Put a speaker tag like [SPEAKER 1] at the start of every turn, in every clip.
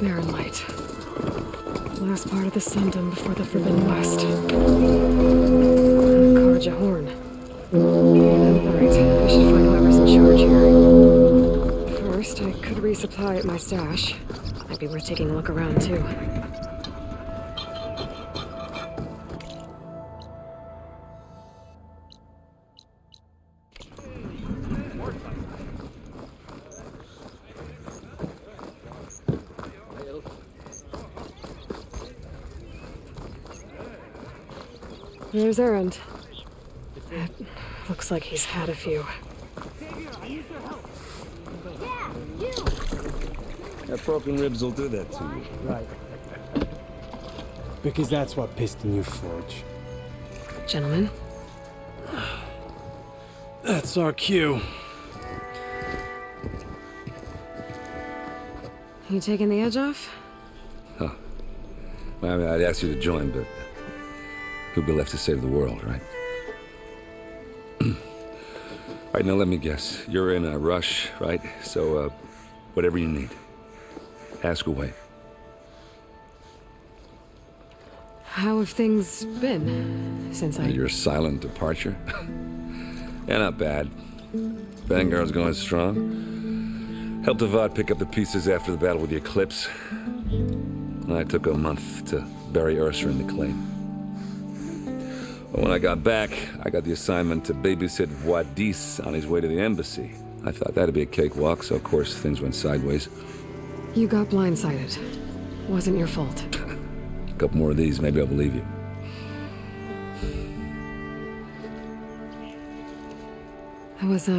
[SPEAKER 1] Barren light. Last part of the Sundom before the Forbidden West. Karja horn. Alright, I should find whoever's in charge here. First, I could resupply at my stash. Might be worth taking a look around, too. There's Erend. It looks like he's had a few.
[SPEAKER 2] That broken ribs will do that to you.
[SPEAKER 3] Right. Because that's what piston you forge.
[SPEAKER 1] Gentlemen?
[SPEAKER 3] That's our cue.
[SPEAKER 1] You taking the edge off?
[SPEAKER 2] Huh. Well, I mean, I'd ask you to join, but who'd be left to save the world, right? All right, now let me guess. You're in a rush, right? So, whatever you need, ask away.
[SPEAKER 1] How have things been since
[SPEAKER 2] Your silent departure? Yeah, not bad. Vanguard's going strong. Helped Avad pick up the pieces after the battle with the Eclipse. And I took a month to bury Ursa in the claim. But when I got back, I got the assignment to babysit Wadis on his way to the embassy. I thought that'd be a cakewalk, so of course things went sideways.
[SPEAKER 1] You got blindsided. Wasn't your fault.
[SPEAKER 2] A couple more of these, maybe I'll believe you.
[SPEAKER 1] I was,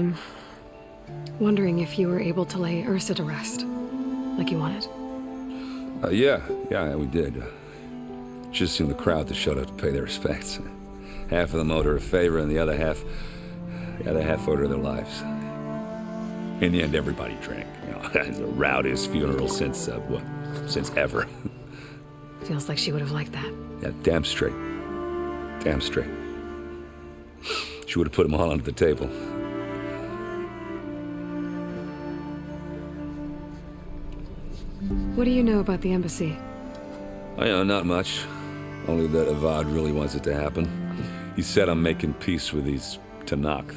[SPEAKER 1] wondering if you were able to lay Ursa to rest, like you wanted.
[SPEAKER 2] Yeah, we did. Just seen the crowd that showed up to pay their respects. Half of them owed her a favor, and the other half owed her their lives. In the end, everybody drank. You know, it's the rowdiest funeral since ever.
[SPEAKER 1] Feels like she would have liked that.
[SPEAKER 2] Yeah, damn straight. Damn straight. She would have put them all under the table.
[SPEAKER 1] What do you know about the embassy?
[SPEAKER 2] I know not much. Only that Avad really wants it to happen. He said I'm making peace with these Tanakh.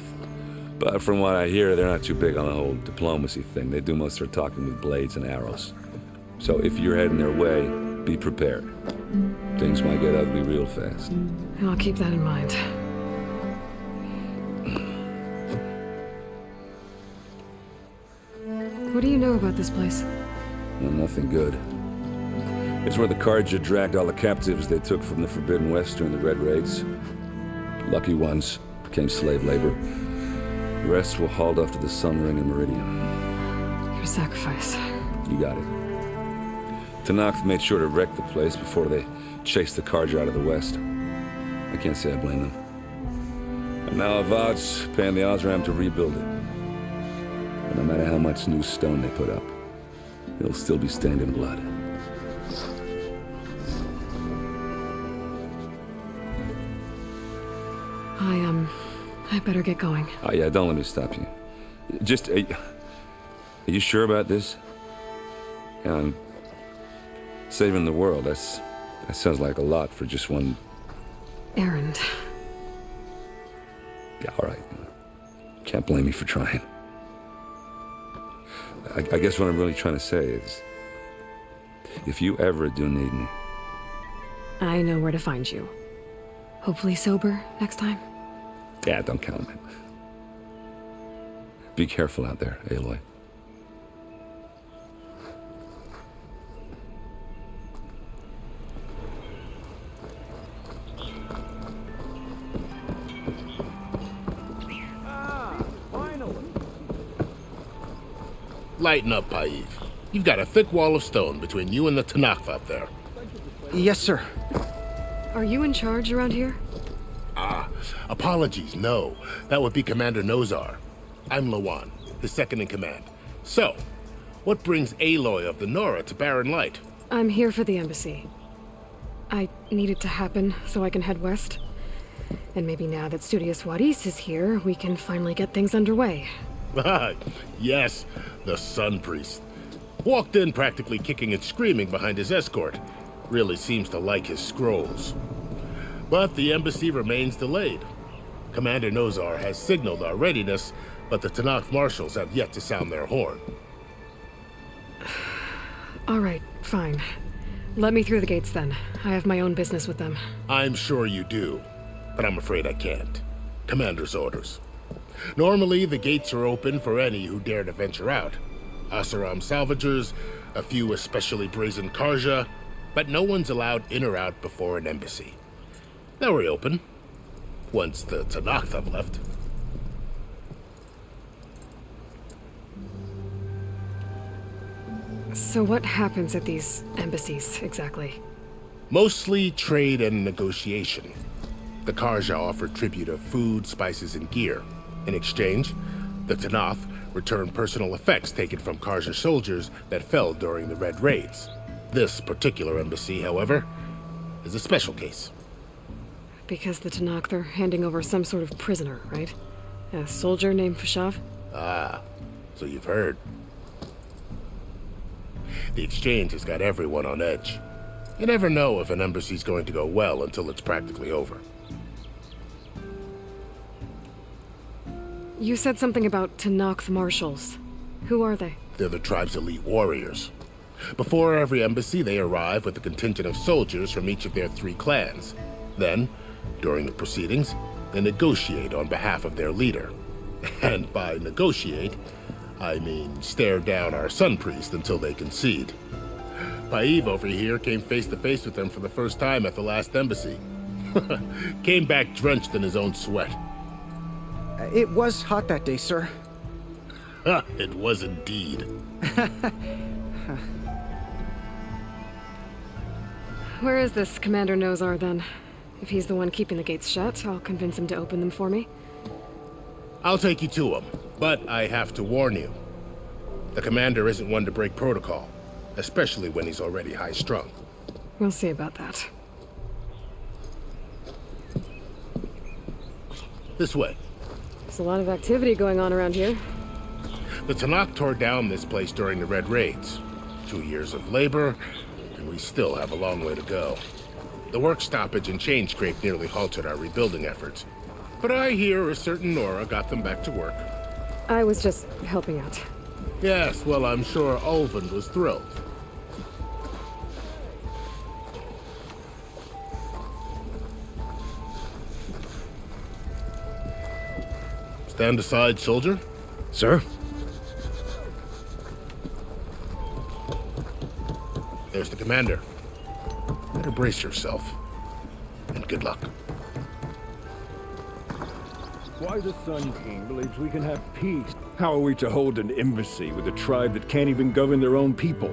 [SPEAKER 2] But from what I hear, they're not too big on the whole diplomacy thing. They do most of their talking with blades and arrows. So if you're heading their way, be prepared. Things might get ugly real fast.
[SPEAKER 1] I'll keep that in mind. What do you know about this place?
[SPEAKER 2] Well, nothing good. It's where the Karja dragged all the captives they took from the Forbidden West during the Red Raids. Lucky ones became slave labor. The rest were hauled off to the Sun Ring and Meridian.
[SPEAKER 1] Your sacrifice.
[SPEAKER 2] You got it. Tanakh made sure to wreck the place before they chased the Karja out of the West. I can't say I blame them. And now Avad's paying the Osram to rebuild it. And no matter how much new stone they put up, it'll still be stained in blood.
[SPEAKER 1] I better get going.
[SPEAKER 2] Oh yeah, don't let me stop you. Just, are you sure about this? Yeah, saving the world, that sounds like a lot for just one...
[SPEAKER 1] Erend.
[SPEAKER 2] Yeah, all right. Can't blame me for trying. I guess what I'm really trying to say is, if you ever do need me...
[SPEAKER 1] I know where to find you. Hopefully sober next time.
[SPEAKER 2] Yeah, don't count on it. Be careful out there, Aloy.
[SPEAKER 4] Lighten up, Paiv. You've got a thick wall of stone between you and the Tanakh up there.
[SPEAKER 3] Yes, sir.
[SPEAKER 1] Are you in charge around here?
[SPEAKER 4] Apologies, no. That would be Commander Nozar. I'm Lawan, his second in command. So, what brings Aloy of the Nora to Barren Light?
[SPEAKER 1] I'm here for the embassy. I need it to happen so I can head west. And maybe now that Studious Wadis is here, we can finally get things underway.
[SPEAKER 4] Yes, the Sun Priest. Walked in practically kicking and screaming behind his escort. Really seems to like his scrolls. But the embassy remains delayed. Commander Nozar has signaled our readiness, but the Tanakh marshals have yet to sound their horn.
[SPEAKER 1] All right, fine. Let me through the gates then. I have my own business with them.
[SPEAKER 4] I'm sure you do, but I'm afraid I can't. Commander's orders. Normally, the gates are open for any who dare to venture out. Asaram salvagers, a few especially brazen Karja, but no one's allowed in or out before an embassy. They'll reopen, once the Tanakh have left.
[SPEAKER 1] So what happens at these embassies, exactly?
[SPEAKER 4] Mostly trade and negotiation. The Karja offer tribute of food, spices, and gear. In exchange, the Tanakh return personal effects taken from Karja soldiers that fell during the Red Raids. This particular embassy, however, is a special case.
[SPEAKER 1] Because the Tanakh, they're handing over some sort of prisoner, right? A soldier named Fashav?
[SPEAKER 4] Ah, so you've heard. The exchange has got everyone on edge. You never know if an embassy's going to go well until it's practically over.
[SPEAKER 1] You said something about Tanakh marshals. Who are they?
[SPEAKER 4] They're the tribe's elite warriors. Before every embassy, they arrive with a contingent of soldiers from each of their 3 clans. Then, during the proceedings, they negotiate on behalf of their leader. And by negotiate, I mean stare down our Sun Priest until they concede. Paiv over here came face to face with them for the first time at the last embassy. Came back drenched in his own sweat.
[SPEAKER 3] It was hot that day, sir.
[SPEAKER 4] It was indeed.
[SPEAKER 1] Where is this Commander Nozar, then? If he's the one keeping the gates shut, I'll convince him to open them for me.
[SPEAKER 4] I'll take you to him, but I have to warn you. The commander isn't one to break protocol, especially when he's already high-strung.
[SPEAKER 1] We'll see about that.
[SPEAKER 4] This way.
[SPEAKER 1] There's a lot of activity going on around here.
[SPEAKER 4] The Tanakh tore down this place during the Red Raids. 2 years of labor, and we still have a long way to go. The work stoppage and chain scrape nearly halted our rebuilding efforts. But I hear a certain Nora got them back to work.
[SPEAKER 1] I was just helping out.
[SPEAKER 4] Yes, well, I'm sure Ulvund was thrilled. Stand aside, soldier.
[SPEAKER 3] Sir?
[SPEAKER 4] There's the commander. Better brace yourself. And good luck.
[SPEAKER 5] Why the Sun King believes we can have peace. How are we to hold an embassy with a tribe that can't even govern their own people?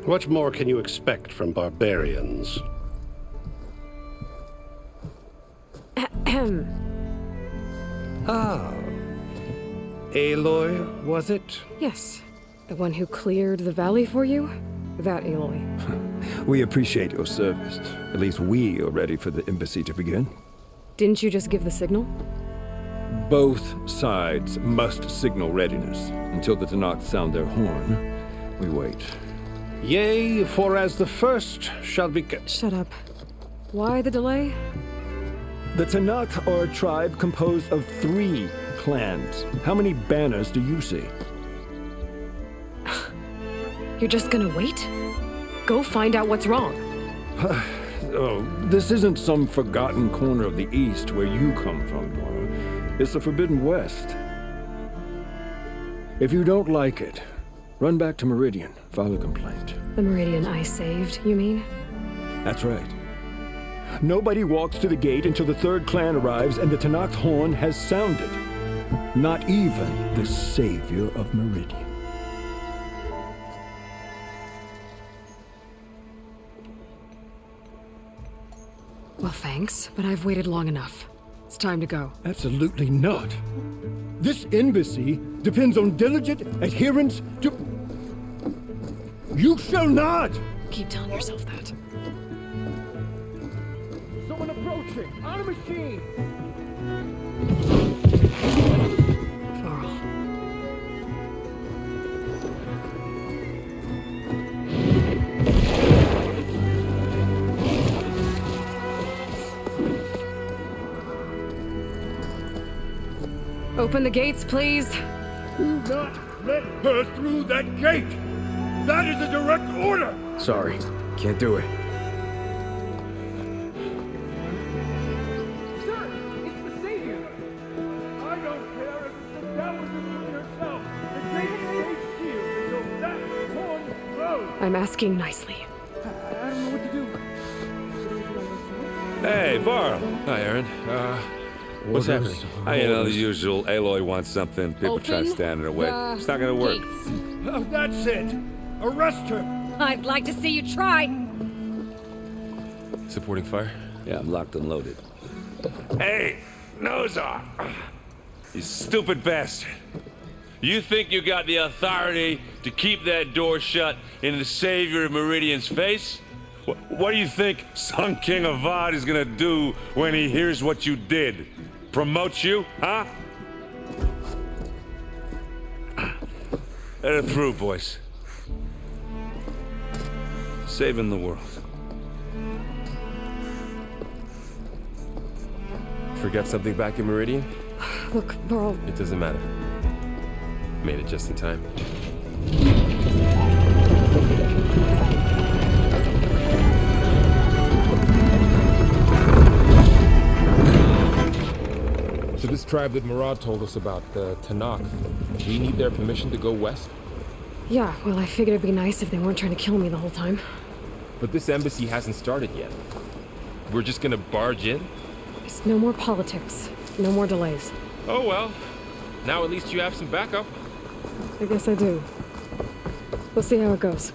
[SPEAKER 6] What more can you expect from barbarians?
[SPEAKER 5] Ah. Aloy, was it?
[SPEAKER 1] Yes. The one who cleared the valley for you? That Aloy.
[SPEAKER 5] We appreciate your service. At least we are ready for the embassy to begin.
[SPEAKER 1] Didn't you just give the signal?
[SPEAKER 5] Both sides must signal readiness. Until the Tanakh sound their horn, we wait.
[SPEAKER 6] Yea, for as the first shall be...
[SPEAKER 1] Shut up. Why the delay?
[SPEAKER 5] The Tanakh are a tribe composed of 3 clans. How many banners do you see?
[SPEAKER 1] You're just gonna wait? Go find out what's wrong.
[SPEAKER 5] Oh, this isn't some forgotten corner of the East where you come from, Nora. It's the Forbidden West. If you don't like it, run back to Meridian, file a complaint.
[SPEAKER 1] The Meridian I saved, you mean?
[SPEAKER 5] That's right. Nobody walks to the gate until the third clan arrives and the Tanakh horn has sounded. Not even the savior of Meridian.
[SPEAKER 1] Well, thanks, but I've waited long enough. It's time to go.
[SPEAKER 5] Absolutely not. This embassy depends on diligent adherence to... You shall not!
[SPEAKER 1] Keep telling yourself that.
[SPEAKER 5] Someone approaching! On a machine!
[SPEAKER 1] Varl. Open the gates, please.
[SPEAKER 5] Do not let her through that gate! That is a direct order!
[SPEAKER 3] Sorry, can't do it.
[SPEAKER 5] Sir, it's the savior! I don't care if it's the Dallas herself! The gate stays sealed until that horn blows!
[SPEAKER 1] I'm asking nicely.
[SPEAKER 5] I don't know what to do.
[SPEAKER 2] Hey, Varl.
[SPEAKER 7] Hi, Aaron. What's happening?
[SPEAKER 2] You know, the usual. Aloy wants something. People try to stand in her way. It's not gonna work.
[SPEAKER 5] Oh, that's it! Arrest her!
[SPEAKER 8] I'd like to see you try.
[SPEAKER 7] Supporting fire?
[SPEAKER 2] Yeah, I'm locked and loaded. Hey, Nozar! You stupid bastard. You think you got the authority to keep that door shut in the savior of Meridian's face? What do you think Sun King Avad is gonna do when he hears what you did? Promote you, huh? Let it through, boys. Saving the world.
[SPEAKER 7] Forgot something back in Meridian?
[SPEAKER 1] Look, Varl,
[SPEAKER 7] It doesn't matter. Made it just in time.
[SPEAKER 9] So this tribe that Murad told us about, the Tanakh, we need their permission to go west?
[SPEAKER 1] yeah, well, I figured it'd be nice if they weren't trying to kill me the whole time.
[SPEAKER 9] But this embassy hasn't started yet. We're just gonna barge in?
[SPEAKER 1] Just no more politics. No more delays.
[SPEAKER 9] Oh well. Now at least you have some backup.
[SPEAKER 1] I guess I do. We'll see how it goes.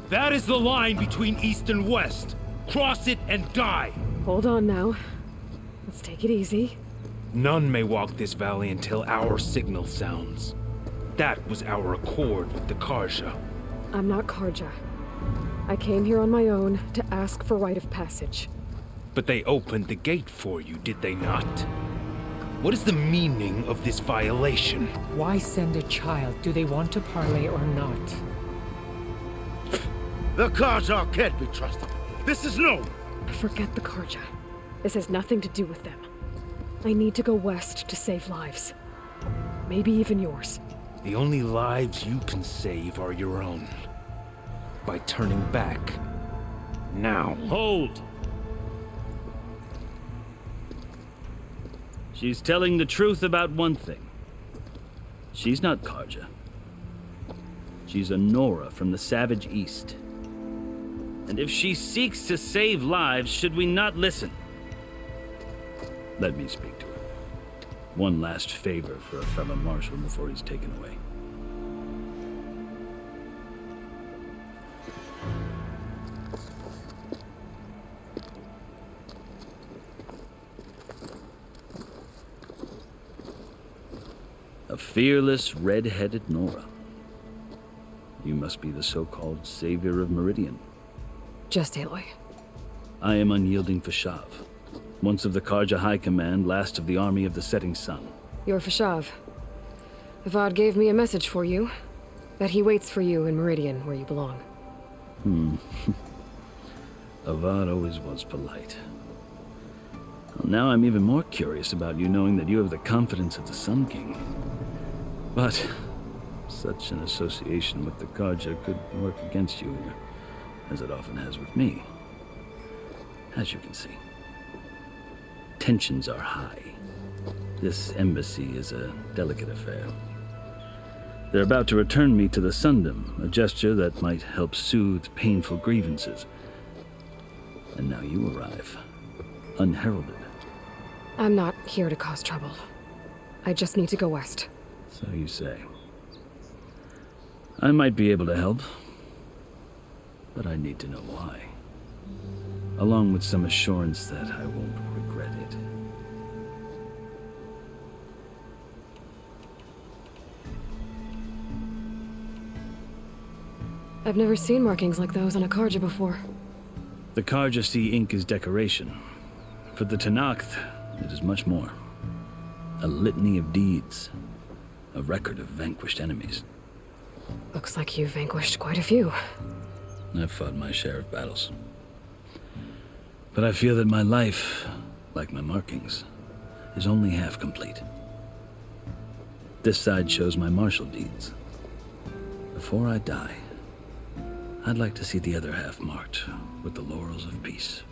[SPEAKER 10] That is the line between East and West. Cross it and die.
[SPEAKER 1] Hold on now. Let's take it easy.
[SPEAKER 10] None may walk this valley until our signal sounds. That was our accord with the Karja.
[SPEAKER 1] I'm not Karja. I came here on my own to ask for rite of passage.
[SPEAKER 10] But they opened the gate for you, did they not? What is the meaning of this violation?
[SPEAKER 11] Why send a child? Do they want to parley or not?
[SPEAKER 10] The Karja can't be trusted. This is known.
[SPEAKER 1] Forget the Karja. This has nothing to do with them. I need to go west to save lives. Maybe even yours.
[SPEAKER 10] The only lives you can save are your own. By turning back. Now.
[SPEAKER 12] Hold! She's telling the truth about one thing. She's not Karja. She's a Nora from the Savage East. And if she seeks to save lives, should we not listen? Let me speak to her. One last favor for a fellow marshal before he's taken away. A fearless, red-headed Nora. You must be the so-called savior of Meridian.
[SPEAKER 1] Just Aloy.
[SPEAKER 12] I am unyielding Fashav, once of the Karja High Command, last of the army of the setting sun.
[SPEAKER 1] You're Fashav. Avad gave me a message for you. That he waits for you in Meridian, where you belong.
[SPEAKER 12] Avad always was polite. Well, now I'm even more curious about you knowing that you have the confidence of the Sun King. But such an association with the Karja could work against you here, as it often has with me. As you can see, tensions are high. This embassy is a delicate affair. They're about to return me to the Sundom, a gesture that might help soothe painful grievances. And now you arrive, unheralded.
[SPEAKER 1] I'm not here to cause trouble. I just need to go west.
[SPEAKER 12] So you say. I might be able to help, but I need to know why. Along with some assurance that I won't regret it.
[SPEAKER 1] I've never seen markings like those on a Karja before.
[SPEAKER 12] The Karja see ink as decoration. For the Tenakth, it is much more. A litany of deeds. A record of vanquished enemies.
[SPEAKER 1] Looks like you've vanquished quite a few.
[SPEAKER 12] I've fought my share of battles. But I feel that my life, like my markings, is only half complete. This side shows my martial deeds. Before I die, I'd like to see the other half marked with the laurels of peace.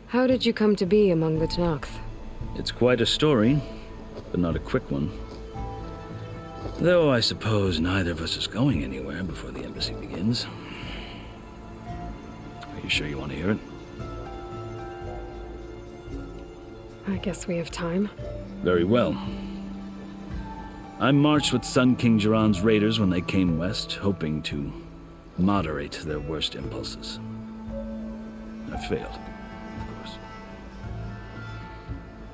[SPEAKER 1] How did you come to be among the Tenakth?
[SPEAKER 12] It's quite a story, but not a quick one. Though I suppose neither of us is going anywhere before the embassy begins. Are you sure you want to hear it?
[SPEAKER 1] I guess we have time.
[SPEAKER 12] Very well. I marched with Sun King Jiran's raiders when they came west, hoping to moderate their worst impulses. I failed, of course.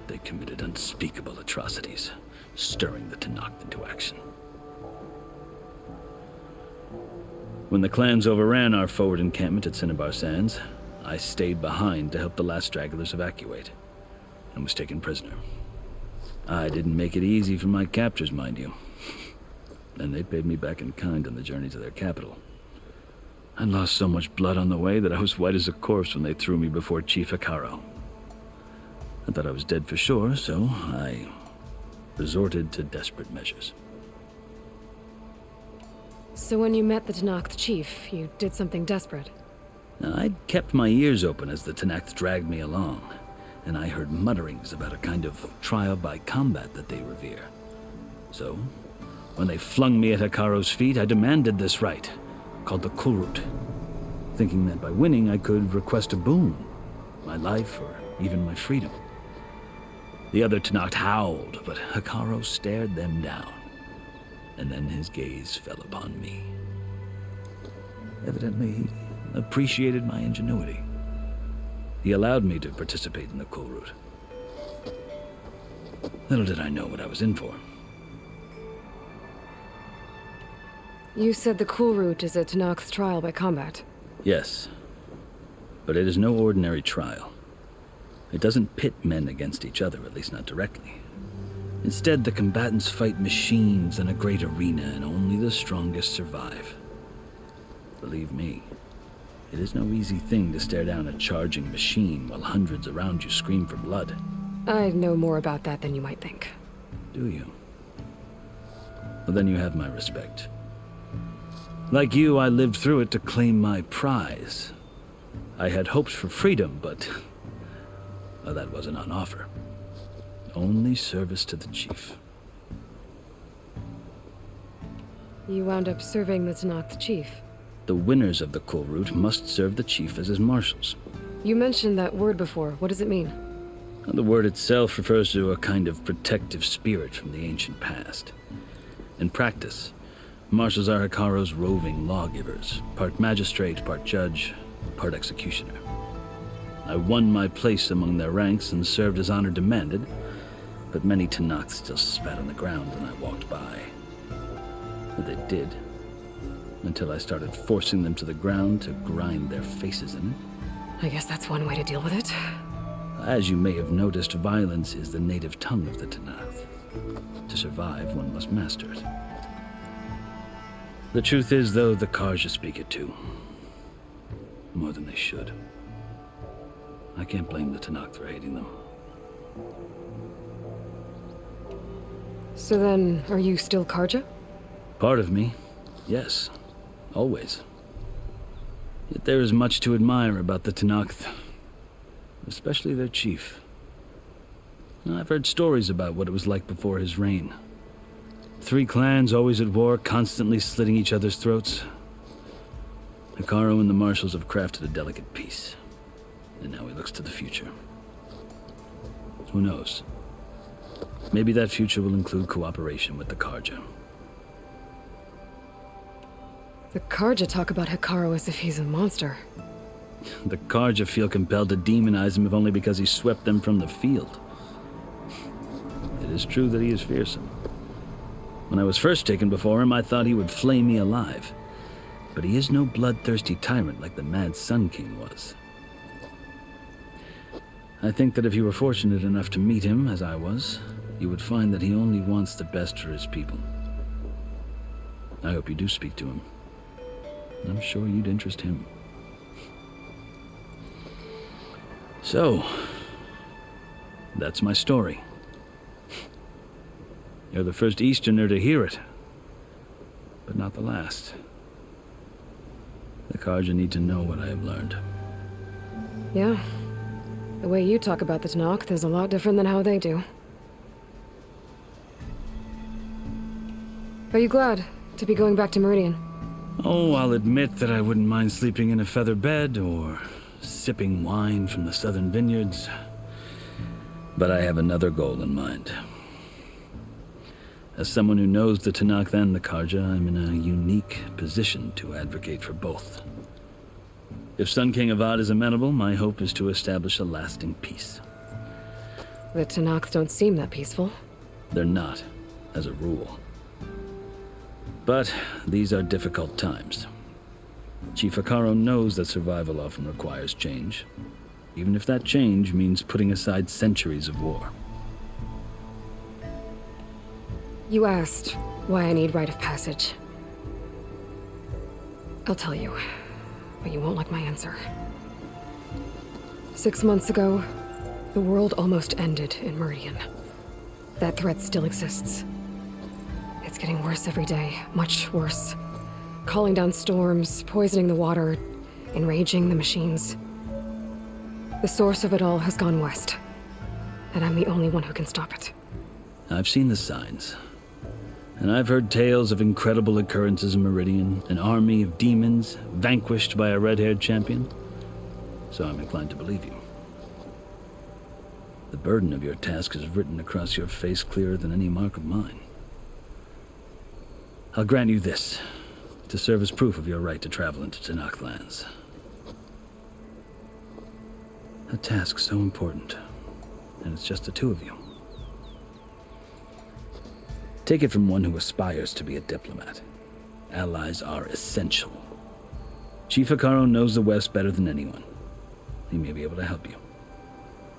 [SPEAKER 12] They committed unspeakable atrocities, stirring the Tenakth into action. When the clans overran our forward encampment at Cinnabar Sands, I stayed behind to help the last stragglers evacuate, and was taken prisoner. I didn't make it easy for my captors, mind you. And they paid me back in kind on the journey to their capital. I lost so much blood on the way that I was white as a corpse when they threw me before Chief Hikaro. I thought I was dead for sure, so I resorted to desperate measures.
[SPEAKER 1] So when you met the Tenakth chief, you did something desperate?
[SPEAKER 12] Now, I'd kept my ears open as the Tenakth dragged me along, and I heard mutterings about a kind of trial by combat that they revere. So, when they flung me at Hikaro's feet, I demanded this right, called the Kulrut, thinking that by winning I could request a boon, my life or even my freedom. The other Tenakth howled, but Hikaro stared them down, and then his gaze fell upon me. Evidently, he appreciated my ingenuity. He allowed me to participate in the Kulrut. Little did I know what I was in for.
[SPEAKER 1] You said the Kulrut is a Tenakth trial by combat.
[SPEAKER 12] Yes, but it is no ordinary trial. It doesn't pit men against each other, at least not directly. Instead, the combatants fight machines in a great arena, and only the strongest survive. Believe me, it is no easy thing to stare down a charging machine while hundreds around you scream for blood.
[SPEAKER 1] I know more about that than you might think.
[SPEAKER 12] Do you? Well, then you have my respect. Like you, I lived through it to claim my prize. I had hopes for freedom, but well, that wasn't on offer. Only service to the chief.
[SPEAKER 1] You wound up serving the Tenakth chief.
[SPEAKER 12] The winners of the Kulrut must serve the chief as his marshals.
[SPEAKER 1] You mentioned that word before. What does it mean?
[SPEAKER 12] The word itself refers to a kind of protective spirit from the ancient past. In practice, marshals are Hikaro's roving lawgivers, part magistrate, part judge, part executioner. I won my place among their ranks and served as honor demanded, but many Tenakth still spat on the ground when I walked by. But they did, until I started forcing them to the ground to grind their faces in it.
[SPEAKER 1] I guess that's one way to deal with it.
[SPEAKER 12] As you may have noticed, violence is the native tongue of the Tenakth. To survive, one must master it. The truth is, though, the Karja speak it too. More than they should. I can't blame the Tanakh for hating them.
[SPEAKER 1] So then, are you still Karja?
[SPEAKER 12] Part of me, yes. Always. Yet there is much to admire about the Tanakh, especially their chief. I've heard stories about what it was like before his reign. 3 clans always at war, constantly slitting each other's throats. Hekarro and the marshals have crafted a delicate peace. And now he looks to the future. Who knows? Maybe that future will include cooperation with the Karja.
[SPEAKER 1] The Karja talk about Hekarro as if he's a monster.
[SPEAKER 12] The Karja feel compelled to demonize him if only because he swept them from the field. It is true that he is fearsome. When I was first taken before him, I thought he would flay me alive. But he is no bloodthirsty tyrant like the Mad Sun King was. I think that if you were fortunate enough to meet him, as I was, you would find that he only wants the best for his people. I hope you do speak to him. I'm sure you'd interest him. So, that's my story. You're the first Easterner to hear it, but not the last. The Karja need to know what I have learned.
[SPEAKER 1] Yeah. The way you talk about the Tanakh is a lot different than how they do. Are you glad to be going back to Meridian?
[SPEAKER 12] Oh, I'll admit that I wouldn't mind sleeping in a feather bed or sipping wine from the southern vineyards. But I have another goal in mind. As someone who knows the Tanakh and the Karja, I'm in a unique position to advocate for both. If Sun King Avad is amenable, my hope is to establish a lasting peace.
[SPEAKER 1] The Tanakh don't seem that peaceful.
[SPEAKER 12] They're not, as a rule. But these are difficult times. Chief Hekarro knows that survival often requires change, even if that change means putting aside centuries of war.
[SPEAKER 1] You asked why I need rite of passage. I'll tell you, but you won't like my answer. 6 months ago, the world almost ended in Meridian. That threat still exists. It's getting worse every day, much worse. Calling down storms, poisoning the water, enraging the machines. The source of it all has gone west, and I'm the only one who can stop it.
[SPEAKER 12] I've seen the signs. And I've heard tales of incredible occurrences in Meridian, an army of demons vanquished by a red-haired champion. So I'm inclined to believe you. The burden of your task is written across your face clearer than any mark of mine. I'll grant you this, to serve as proof of your right to travel into Tanakh lands. A task so important, and it's just the 2 of you. Take it from one who aspires to be a diplomat. Allies are essential. Chief Hekarro knows the West better than anyone. He may be able to help you.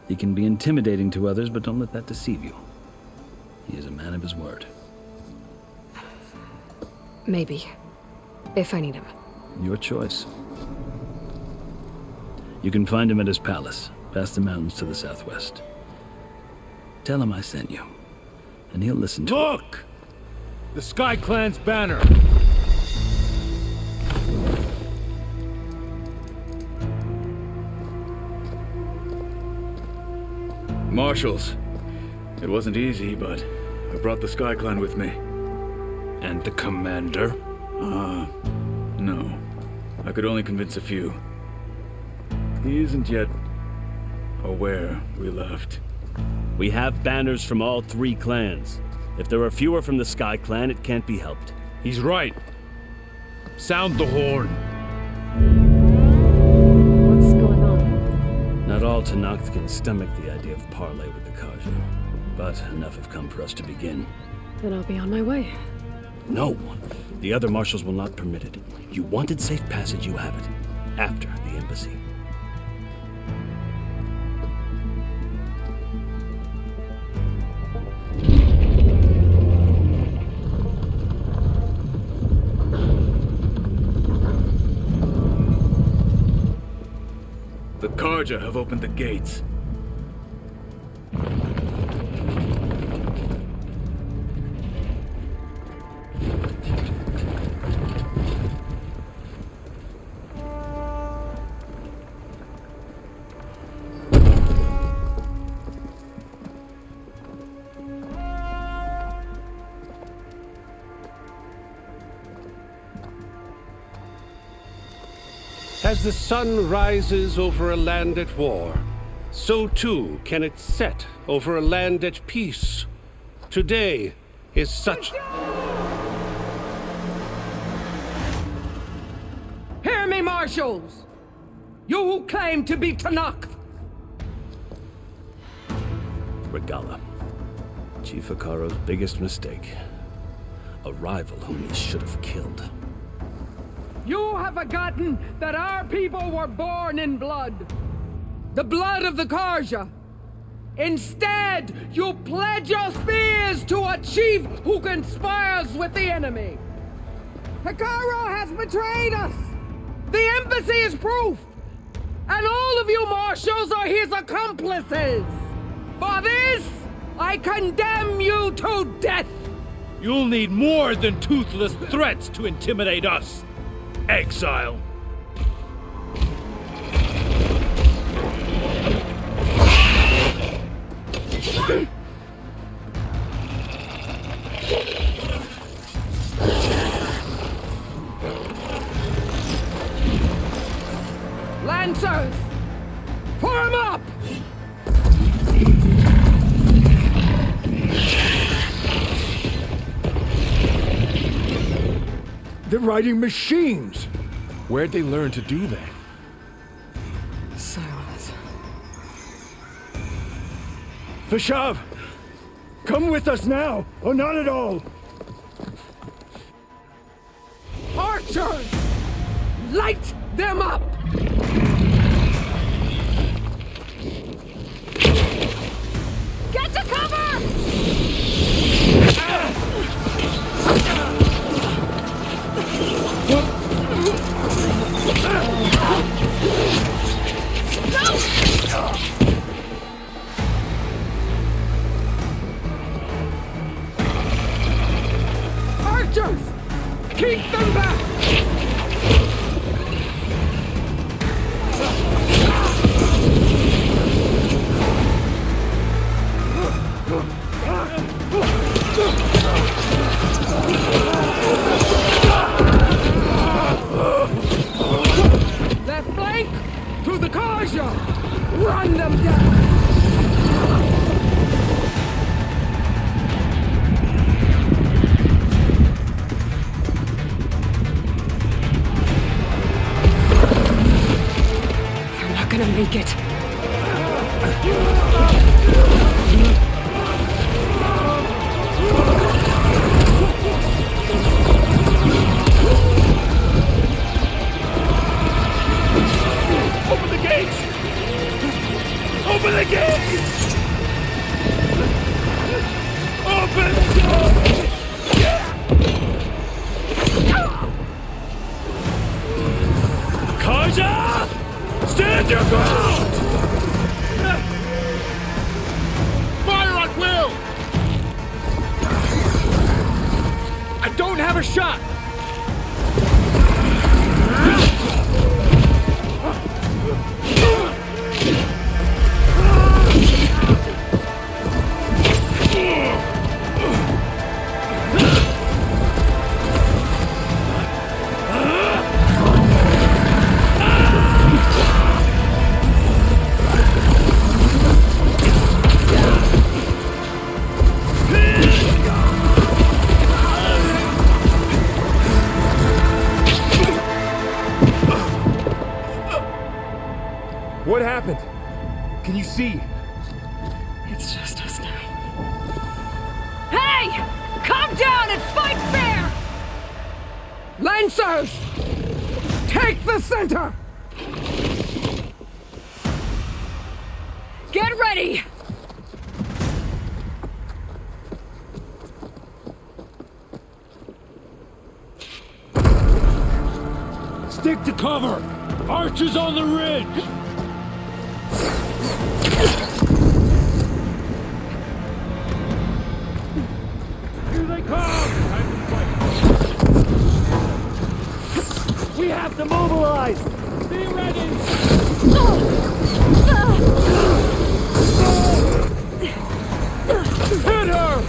[SPEAKER 12] He can be intimidating to others, but don't let that deceive you. He is a man of his word.
[SPEAKER 1] Maybe. If I need him.
[SPEAKER 12] Your choice. You can find him at his palace, past the mountains to the southwest. Tell him I sent you, and he'll listen to it.
[SPEAKER 10] Look! The Sky Clan's banner!
[SPEAKER 8] Marshals. It wasn't easy, but I brought the Sky Clan with me.
[SPEAKER 10] And the commander?
[SPEAKER 8] No. I could only convince a few. He isn't yet aware we left.
[SPEAKER 13] We have banners from all 3 clans. If there are fewer from the Sky Clan, it can't be helped.
[SPEAKER 10] He's right. Sound the horn.
[SPEAKER 1] What's going on?
[SPEAKER 12] Not all Tanakh can stomach the idea of parley with the Karja, but enough have come for us to begin.
[SPEAKER 1] Then I'll be on my way.
[SPEAKER 13] No, the other marshals will not permit it. You wanted safe passage, you have it. After the embassy.
[SPEAKER 8] The Karja have opened the gates.
[SPEAKER 6] As the sun rises over a land at war, so too can it set over a land at peace. Today is such...
[SPEAKER 11] Hear me, marshals! You who claim to be Tanakh!
[SPEAKER 13] Regala. Chief Hikaro's biggest mistake. A rival whom he should have killed.
[SPEAKER 11] You have forgotten that our people were born in blood. The blood of the Karja. Instead, you pledge your spears to a chief who conspires with the enemy. Hikaro has betrayed us. The embassy is proof. And all of you marshals are his accomplices. For this, I condemn you to death.
[SPEAKER 13] You'll need more than toothless threats to intimidate us. Exile.
[SPEAKER 11] Lancers, form up!
[SPEAKER 5] They're riding machines!
[SPEAKER 9] Where'd they learn to do that?
[SPEAKER 1] Silence.
[SPEAKER 5] Vashav! Come with us now, or not at all!
[SPEAKER 11] Archers! Light them up! Get to cover! Archers! Keep them back! Left flank to the Karja! Run them down!
[SPEAKER 1] They're not gonna make it.
[SPEAKER 8] Open the gates! Open the gates! Open! Karja! Stand your ground!
[SPEAKER 6] Fire at will!
[SPEAKER 8] I don't have a shot!
[SPEAKER 9] What happened? Can you see?
[SPEAKER 1] It's just us now.
[SPEAKER 11] Hey! Calm down and fight fair! Lancers! Take the center! Get ready!
[SPEAKER 5] Stick to cover! Archers on the ridge!
[SPEAKER 8] Here they come! We have to mobilize! Be ready! Hit her!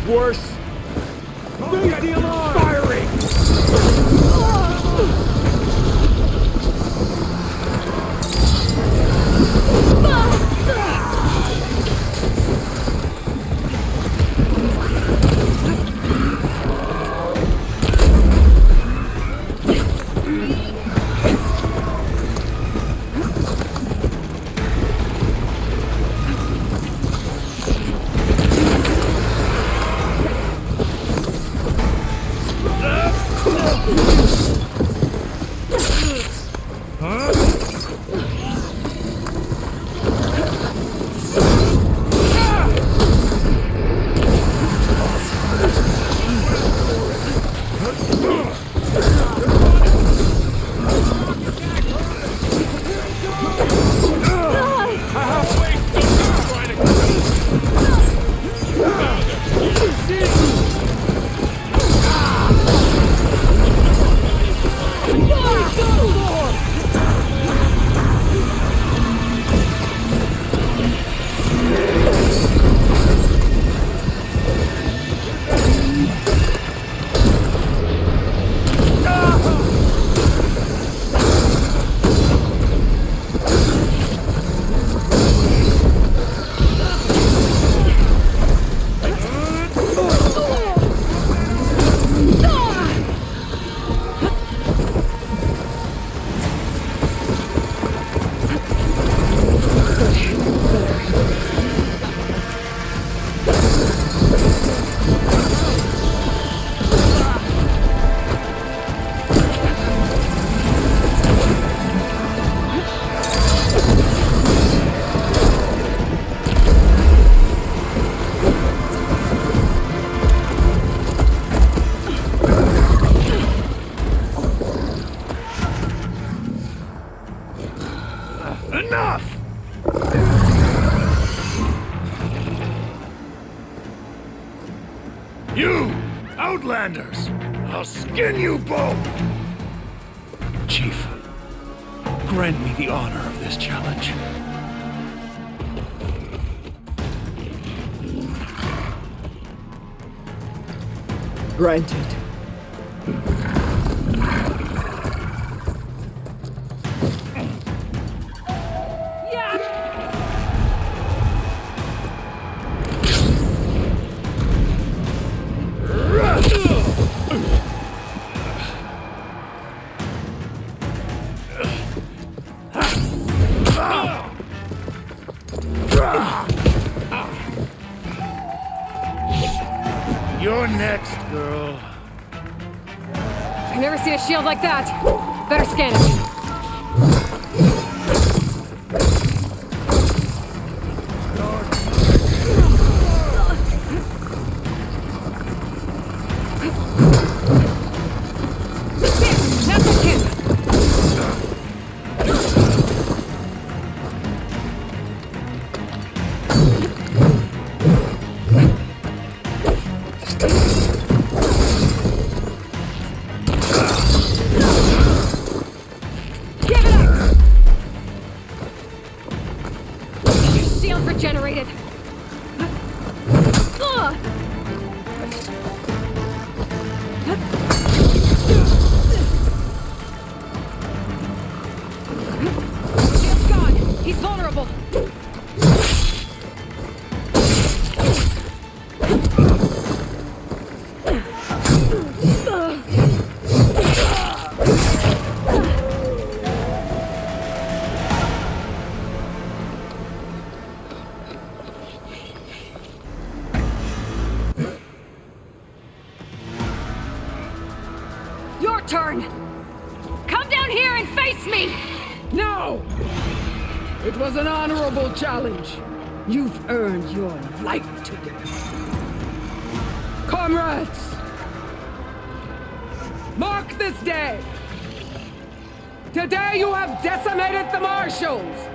[SPEAKER 8] Worse. Raise the alarm! Firing!
[SPEAKER 14] Enough! You, Outlanders! I'll skin you both! Chief, grant me the honor of this challenge.
[SPEAKER 11] Granted.
[SPEAKER 14] You're next, girl.
[SPEAKER 1] I've never seen a shield like that. Better scan it. Regenerated. Shield's gone. He's vulnerable. Your turn! Come down here and face me!
[SPEAKER 11] No! It was an honorable challenge. You've earned your life today. Comrades! Mark this day! Today you have decimated the Marshals!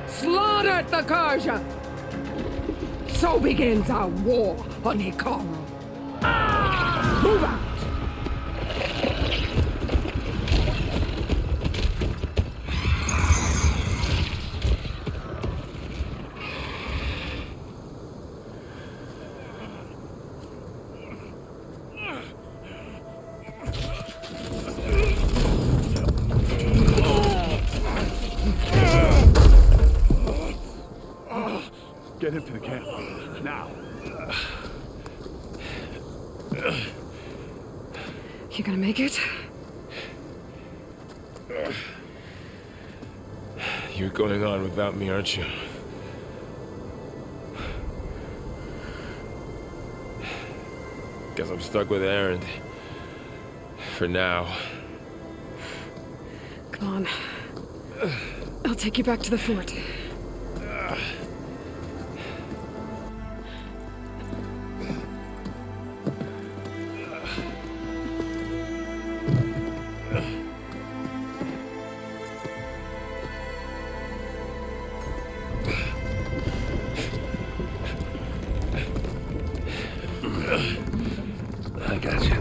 [SPEAKER 11] Slaughtered the Karja! So begins our war on Hikaru. Move out!
[SPEAKER 8] Get him to the camp. Now.
[SPEAKER 1] You gonna make it?
[SPEAKER 9] You're going on without me, aren't you? Guess I'm stuck with Erend. For now.
[SPEAKER 1] Come on. I'll take you back to the fort.
[SPEAKER 2] I got you.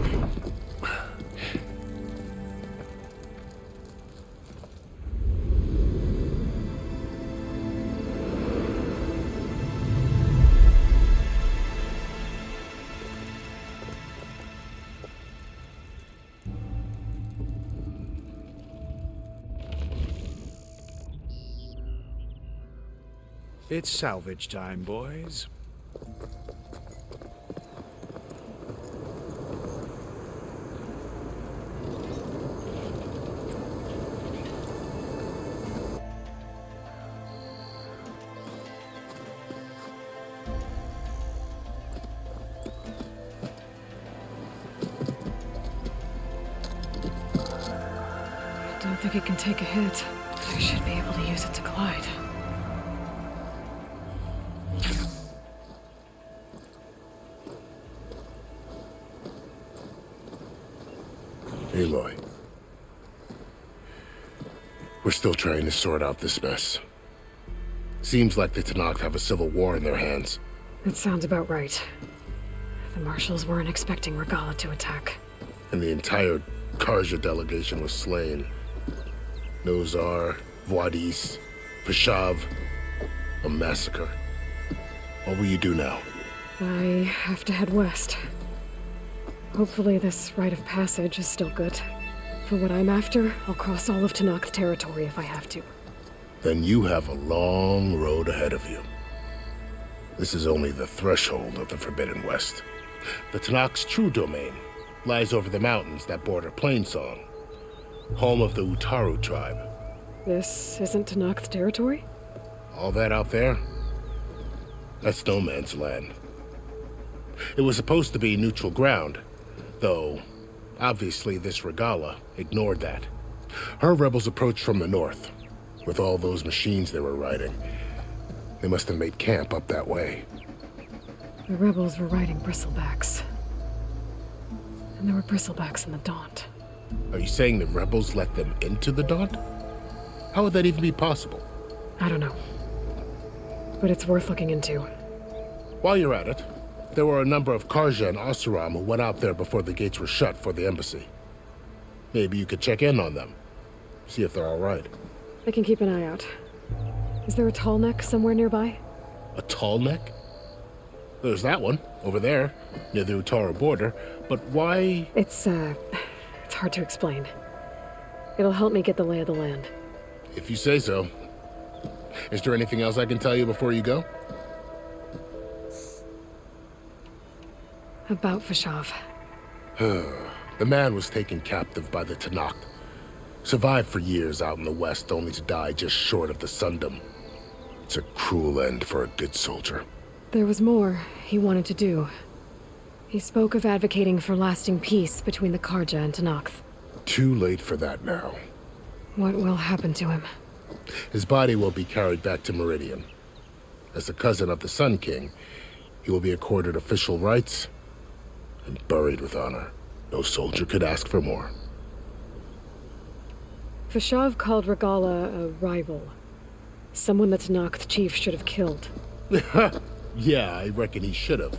[SPEAKER 15] It's salvage time, boys.
[SPEAKER 1] I don't think it can take a hit. I should be able to use it to glide.
[SPEAKER 4] Aloy. We're still trying to sort out this mess. Seems like the Tenakth have a civil war in their hands.
[SPEAKER 1] That sounds about right. The Marshals weren't expecting Regala to attack.
[SPEAKER 4] And the entire Karja delegation was slain. Nozar, Voidis, Vashav. A massacre. What will you do now?
[SPEAKER 1] I have to head west. Hopefully this rite of passage is still good. For what I'm after, I'll cross all of Tenakth territory if I have to.
[SPEAKER 4] Then you have a long road ahead of you. This is only the threshold of the Forbidden West. The Tenakth's true domain lies over the mountains that border Plainsong, home of the Utaru tribe.
[SPEAKER 1] This isn't Tenakth territory?
[SPEAKER 4] All that out there? That's no man's land. It was supposed to be neutral ground, though Obviously, this Regala ignored that. Her rebels approached from the north. With all those machines they were riding, they must have made camp up that way.
[SPEAKER 1] The rebels were riding bristlebacks. And there were bristlebacks in the Daunt.
[SPEAKER 4] Are you saying the rebels let them into the Daunt? How would that even be possible?
[SPEAKER 1] I don't know. But it's worth looking into.
[SPEAKER 4] While you're at it, there were a number of Karja and Oseram who went out there before the gates were shut for the embassy. Maybe you could check in on them. See if they're all right.
[SPEAKER 1] I can keep an eye out. Is there a tall neck somewhere nearby?
[SPEAKER 4] A tall neck? There's that one, over there, near the Utaru border. But why?
[SPEAKER 1] It's hard to explain. It'll help me get the lay of the land.
[SPEAKER 4] If you say so. Is there anything else I can tell you before you go?
[SPEAKER 1] About Fashav.
[SPEAKER 4] The man was taken captive by the Tanakh. Survived for years out in the west, only to die just short of the Sundom. It's a cruel end for a good soldier.
[SPEAKER 1] There was more he wanted to do. He spoke of advocating for lasting peace between the Karja and Tanakh.
[SPEAKER 4] Too late for that now.
[SPEAKER 1] What will happen to him?
[SPEAKER 4] His body will be carried back to Meridian. As a cousin of the Sun King, he will be accorded official rights and buried with honor. No soldier could ask for more.
[SPEAKER 1] Fashav called Regala a rival. Someone the Tanakh chief should have killed.
[SPEAKER 4] Yeah, I reckon he should have.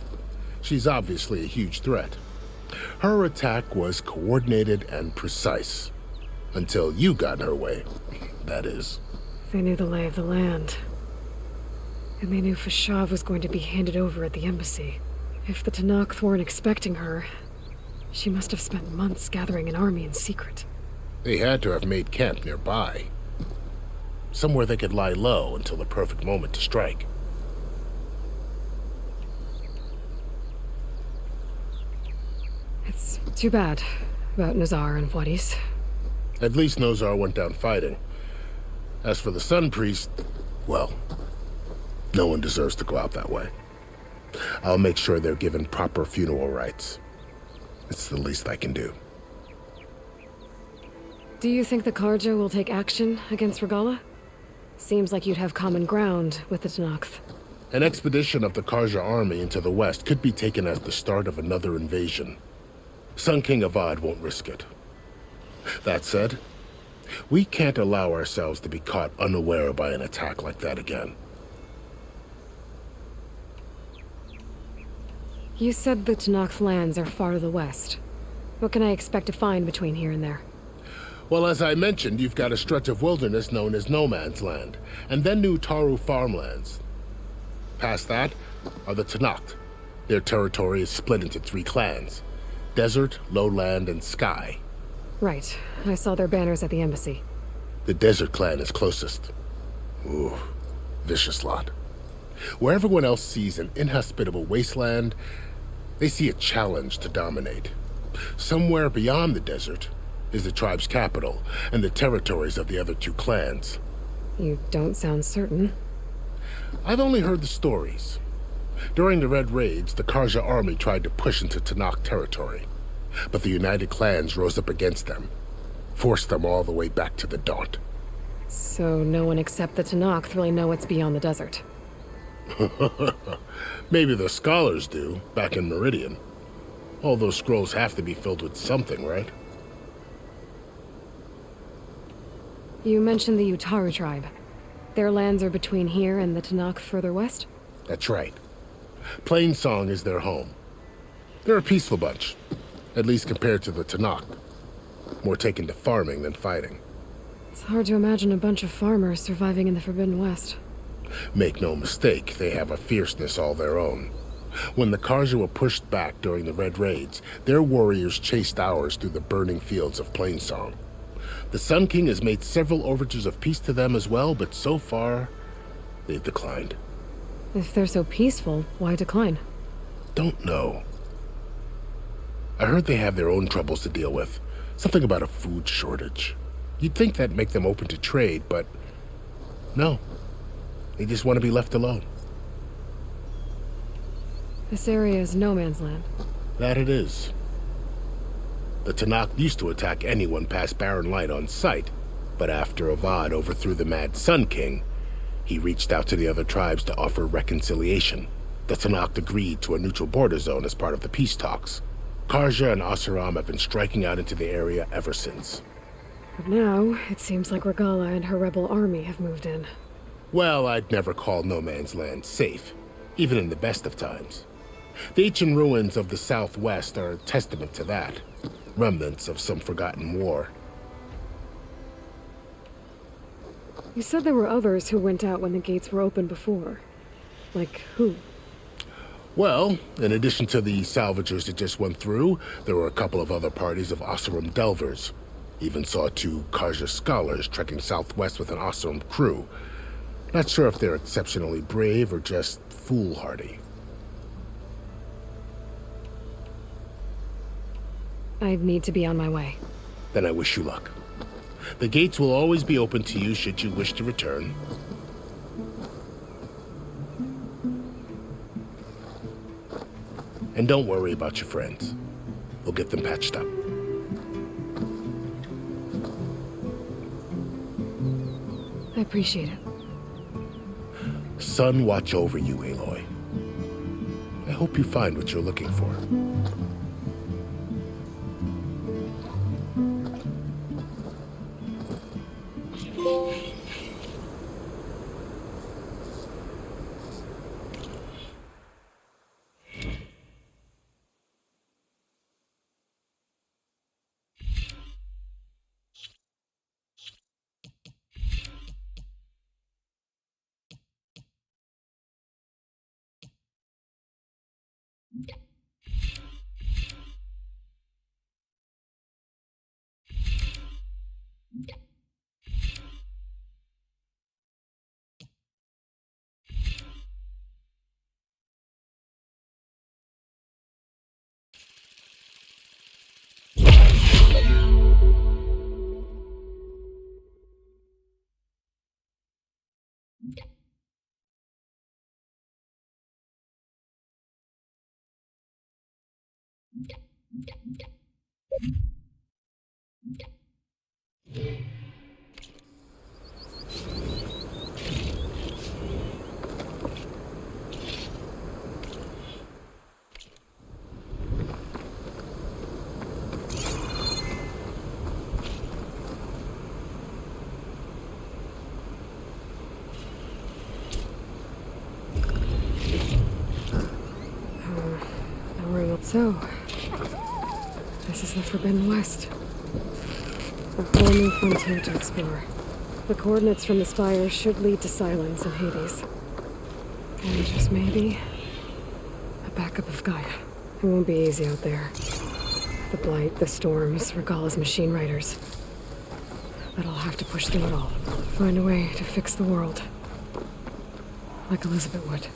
[SPEAKER 4] She's obviously a huge threat. Her attack was coordinated and precise. Until you got in her way, that is.
[SPEAKER 1] They knew the lay of the land. And they knew Fashav was going to be handed over at the embassy. If the Tanakh weren't expecting her, she must have spent months gathering an army in secret.
[SPEAKER 4] They had to have made camp nearby. Somewhere they could lie low until the perfect moment to strike.
[SPEAKER 1] It's too bad about Nazar and Wadis.
[SPEAKER 4] At least Nozar went down fighting. As for the Sun Priest, well, no one deserves to go out that way. I'll make sure they're given proper funeral rites. It's the least I can do.
[SPEAKER 1] Do you think the Karja will take action against Regala? Seems like you'd have common ground with the Tanakh.
[SPEAKER 4] An expedition of the Karja army into the west could be taken as the start of another invasion. Sun King Avad won't risk it. That said, we can't allow ourselves to be caught unaware by an attack like that again.
[SPEAKER 1] You said the Tanakh lands are far to the west. What can I expect to find between here and there?
[SPEAKER 4] Well, as I mentioned, you've got a stretch of wilderness known as No Man's Land, and then New Taru farmlands. Past that are the Tanakh. Their territory is split into 3 clans: Desert, Lowland, and Sky.
[SPEAKER 1] Right. I saw their banners at the embassy.
[SPEAKER 4] The Desert clan is closest. Ooh, vicious lot. Where everyone else sees an inhospitable wasteland, they see a challenge to dominate. Somewhere beyond the desert is the tribe's capital and the territories of the other 2 clans.
[SPEAKER 1] You don't sound certain.
[SPEAKER 4] I've only heard the stories. During the Red Raids, the Karja army tried to push into Tanakh territory, but the united clans rose up against them, forced them all the way back to the Daunt.
[SPEAKER 1] So no one except the Tanakh really know what's beyond the desert.
[SPEAKER 4] Maybe the scholars do, back in Meridian. All those scrolls have to be filled with something, right?
[SPEAKER 1] You mentioned the Utaru tribe. Their lands are between here and the Tanakh further west?
[SPEAKER 4] That's right. Plainsong is their home. They're a peaceful bunch, at least compared to the Tanakh. More taken to farming than fighting.
[SPEAKER 1] It's hard to imagine a bunch of farmers surviving in the Forbidden West.
[SPEAKER 4] Make no mistake, they have a fierceness all their own. When the Karja were pushed back during the Red Raids, their warriors chased ours through the burning fields of Plainsong. The Sun King has made several overtures of peace to them as well, but so far, they've declined.
[SPEAKER 1] If they're so peaceful, why decline?
[SPEAKER 4] Don't know. I heard they have their own troubles to deal with. Something about a food shortage. You'd think that'd make them open to trade, but no. They just want to be left alone.
[SPEAKER 1] This area is no man's land.
[SPEAKER 4] That it is. The Tanakh used to attack anyone past Barren Light on sight, but after Avad overthrew the Mad Sun King, he reached out to the other tribes to offer reconciliation. The Tanakh agreed to a neutral border zone as part of the peace talks. Karja and Asuram have been striking out into the area ever since.
[SPEAKER 1] But now, it seems like Regala and her rebel army have moved in.
[SPEAKER 4] Well, I'd never call no man's land safe, even in the best of times. The ancient ruins of the southwest are a testament to that. Remnants of some forgotten war.
[SPEAKER 1] You said there were others who went out when the gates were open before. Like who?
[SPEAKER 4] Well, in addition to the salvagers that just went through, there were a couple of other parties of Oseram delvers. Even saw 2 Karja scholars trekking southwest with an Oseram crew. Not sure if they're exceptionally brave or just foolhardy.
[SPEAKER 1] I need to be on my way.
[SPEAKER 4] Then I wish you luck. The gates will always be open to you should you wish to return. And don't worry about your friends. We'll get them patched up.
[SPEAKER 1] I appreciate it.
[SPEAKER 4] Sun watch over you, Aloy. I hope you find what you're looking for.
[SPEAKER 1] So, this is the Forbidden West. A whole new frontier to explore. The coordinates from the spire should lead to Silence and Hades. And just maybe, a backup of Gaia. It won't be easy out there. The Blight, the Storms, Regala's machine riders. But I'll have to push through it all. Find a way to fix the world. Like Elizabeth would.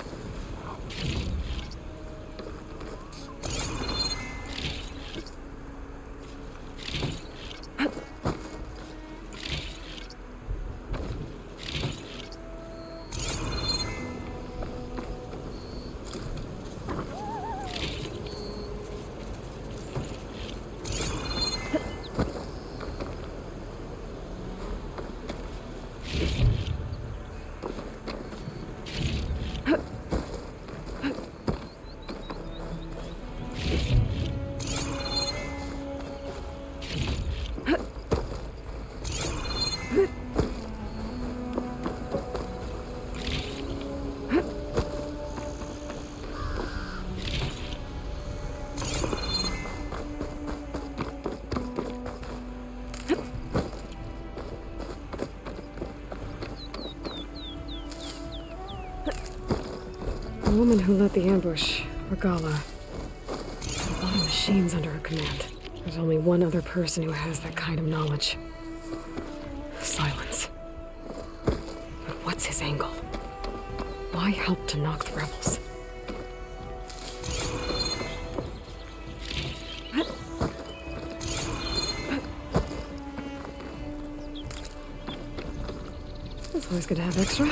[SPEAKER 1] The woman who led the ambush, Regala, had a lot of machines under her command. There's only one other person who has that kind of knowledge. Silence. But what's his angle? Why help to knock the rebels? It's always good to have extra.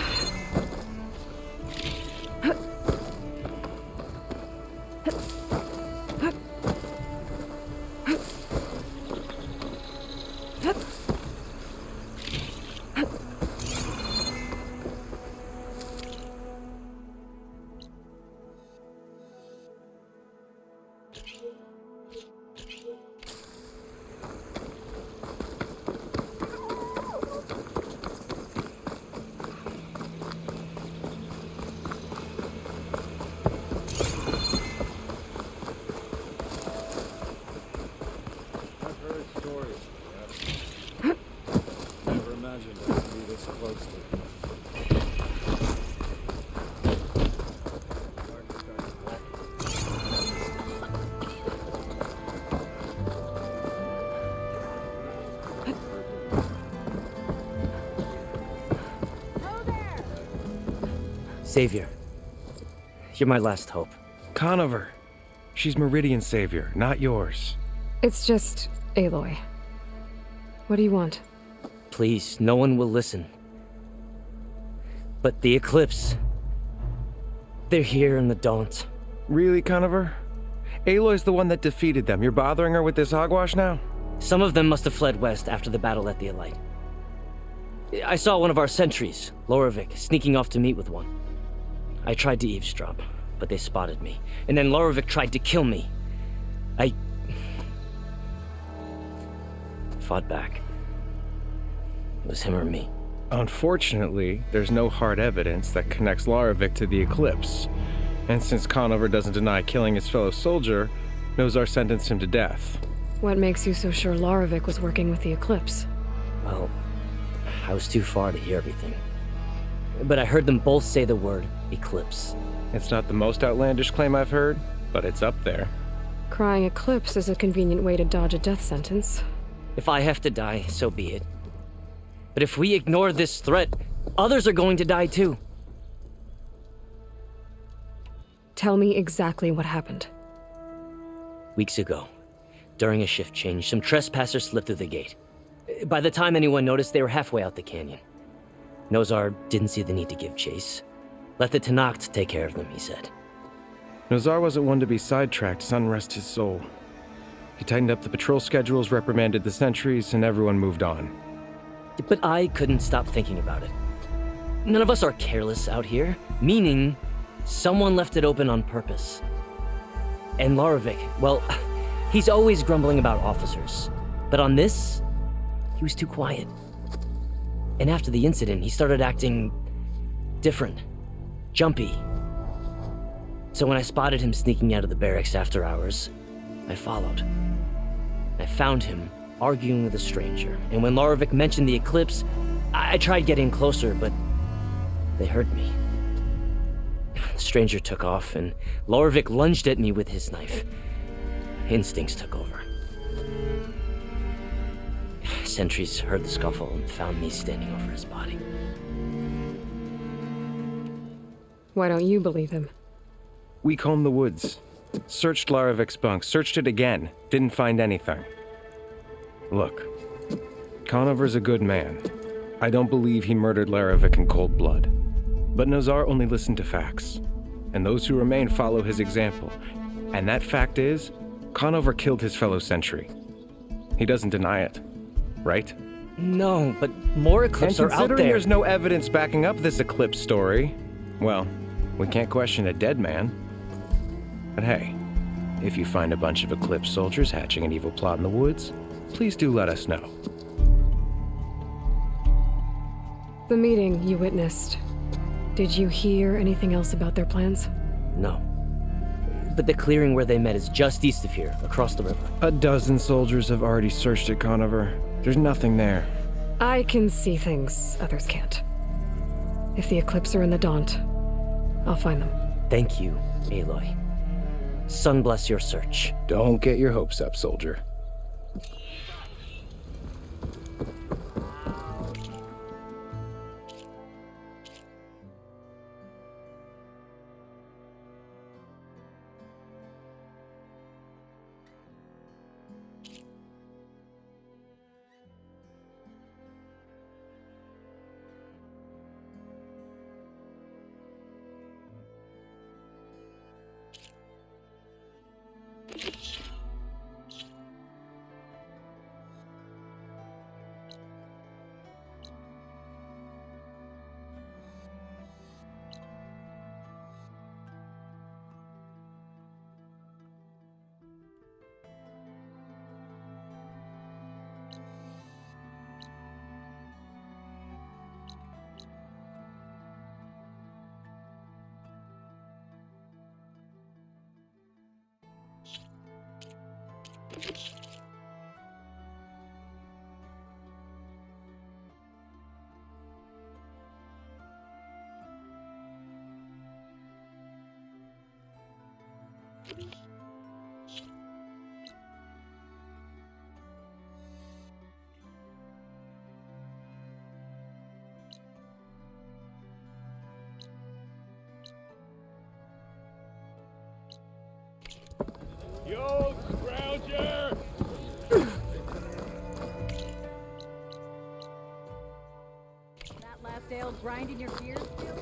[SPEAKER 9] I've heard stories, yes. Never imagined I would be this close to
[SPEAKER 16] Savior, you're my last hope.
[SPEAKER 3] Conover. She's Meridian's savior, not yours.
[SPEAKER 1] It's just Aloy. What do you want?
[SPEAKER 16] Please, no one will listen. But the Eclipse... they're here in the Daunt.
[SPEAKER 3] Really, Conover? Aloy's the one that defeated them. You're bothering her with this hogwash now?
[SPEAKER 16] Some of them must have fled west after the battle at the Elite. I saw one of our sentries, Loravik, sneaking off to meet with one. I tried to eavesdrop, but they spotted me. And then Loravik tried to kill me. I fought back. It was him or me.
[SPEAKER 3] Unfortunately, there's no hard evidence that connects Loravik to the Eclipse. And since Conover doesn't deny killing his fellow soldier, Nozar sentenced him to death.
[SPEAKER 1] What makes you so sure Loravik was working with the Eclipse?
[SPEAKER 16] Well, I was too far to hear everything. But I heard them both say the word Eclipse.
[SPEAKER 3] It's not the most outlandish claim I've heard, but it's up there.
[SPEAKER 1] Crying Eclipse is a convenient way to dodge a death sentence.
[SPEAKER 16] If I have to die, so be it. But if we ignore this threat, others are going to die too.
[SPEAKER 1] Tell me exactly what happened.
[SPEAKER 16] Weeks ago, during a shift change, some trespassers slipped through the gate. By the time anyone noticed, they were halfway out the canyon. Nozar didn't see the need to give chase. Let the Tenakth take care of them, he said.
[SPEAKER 3] Nozar wasn't one to be sidetracked, sun rest his soul. He tightened up the patrol schedules, reprimanded the sentries, and everyone moved on.
[SPEAKER 16] But I couldn't stop thinking about it. None of us are careless out here, meaning someone left it open on purpose. And Loravik, well, he's always grumbling about officers. But on this, he was too quiet. And after the incident, he started acting different, jumpy. So when I spotted him sneaking out of the barracks after hours, I followed. I found him arguing with a stranger, and when Loravik mentioned the Eclipse, I tried getting closer, but they heard me. The stranger took off, and Loravik lunged at me with his knife. Instincts took over. Sentries heard the scuffle and found me standing over his body.
[SPEAKER 1] Why don't you believe him?
[SPEAKER 3] We combed the woods, searched Laravik's bunk, searched it again, didn't find anything. Look, Conover's a good man. I don't believe he murdered Loravik in cold blood. But Nozar only listened to facts, and those who remain follow his example. And that fact is, Conover killed his fellow sentry. He doesn't deny it, right?
[SPEAKER 16] No, but more Eclipse are out there.
[SPEAKER 3] Considering there's no evidence backing up this Eclipse story, well, we can't question a dead man. But hey, if you find a bunch of Eclipse soldiers hatching an evil plot in the woods, please do let us know.
[SPEAKER 1] The meeting you witnessed. Did you hear anything else about their plans?
[SPEAKER 16] No. But the clearing where they met is just east of here, across the river.
[SPEAKER 3] A dozen soldiers have already searched it, Conover. There's nothing there.
[SPEAKER 1] I can see things others can't. If the Eclipse are in the Daunt, I'll find them.
[SPEAKER 16] Thank you, Aloy. Sun bless your search.
[SPEAKER 3] Don't get your hopes up, soldier.
[SPEAKER 14] Yo, Scrounger!
[SPEAKER 17] That last ale grinding your gears still?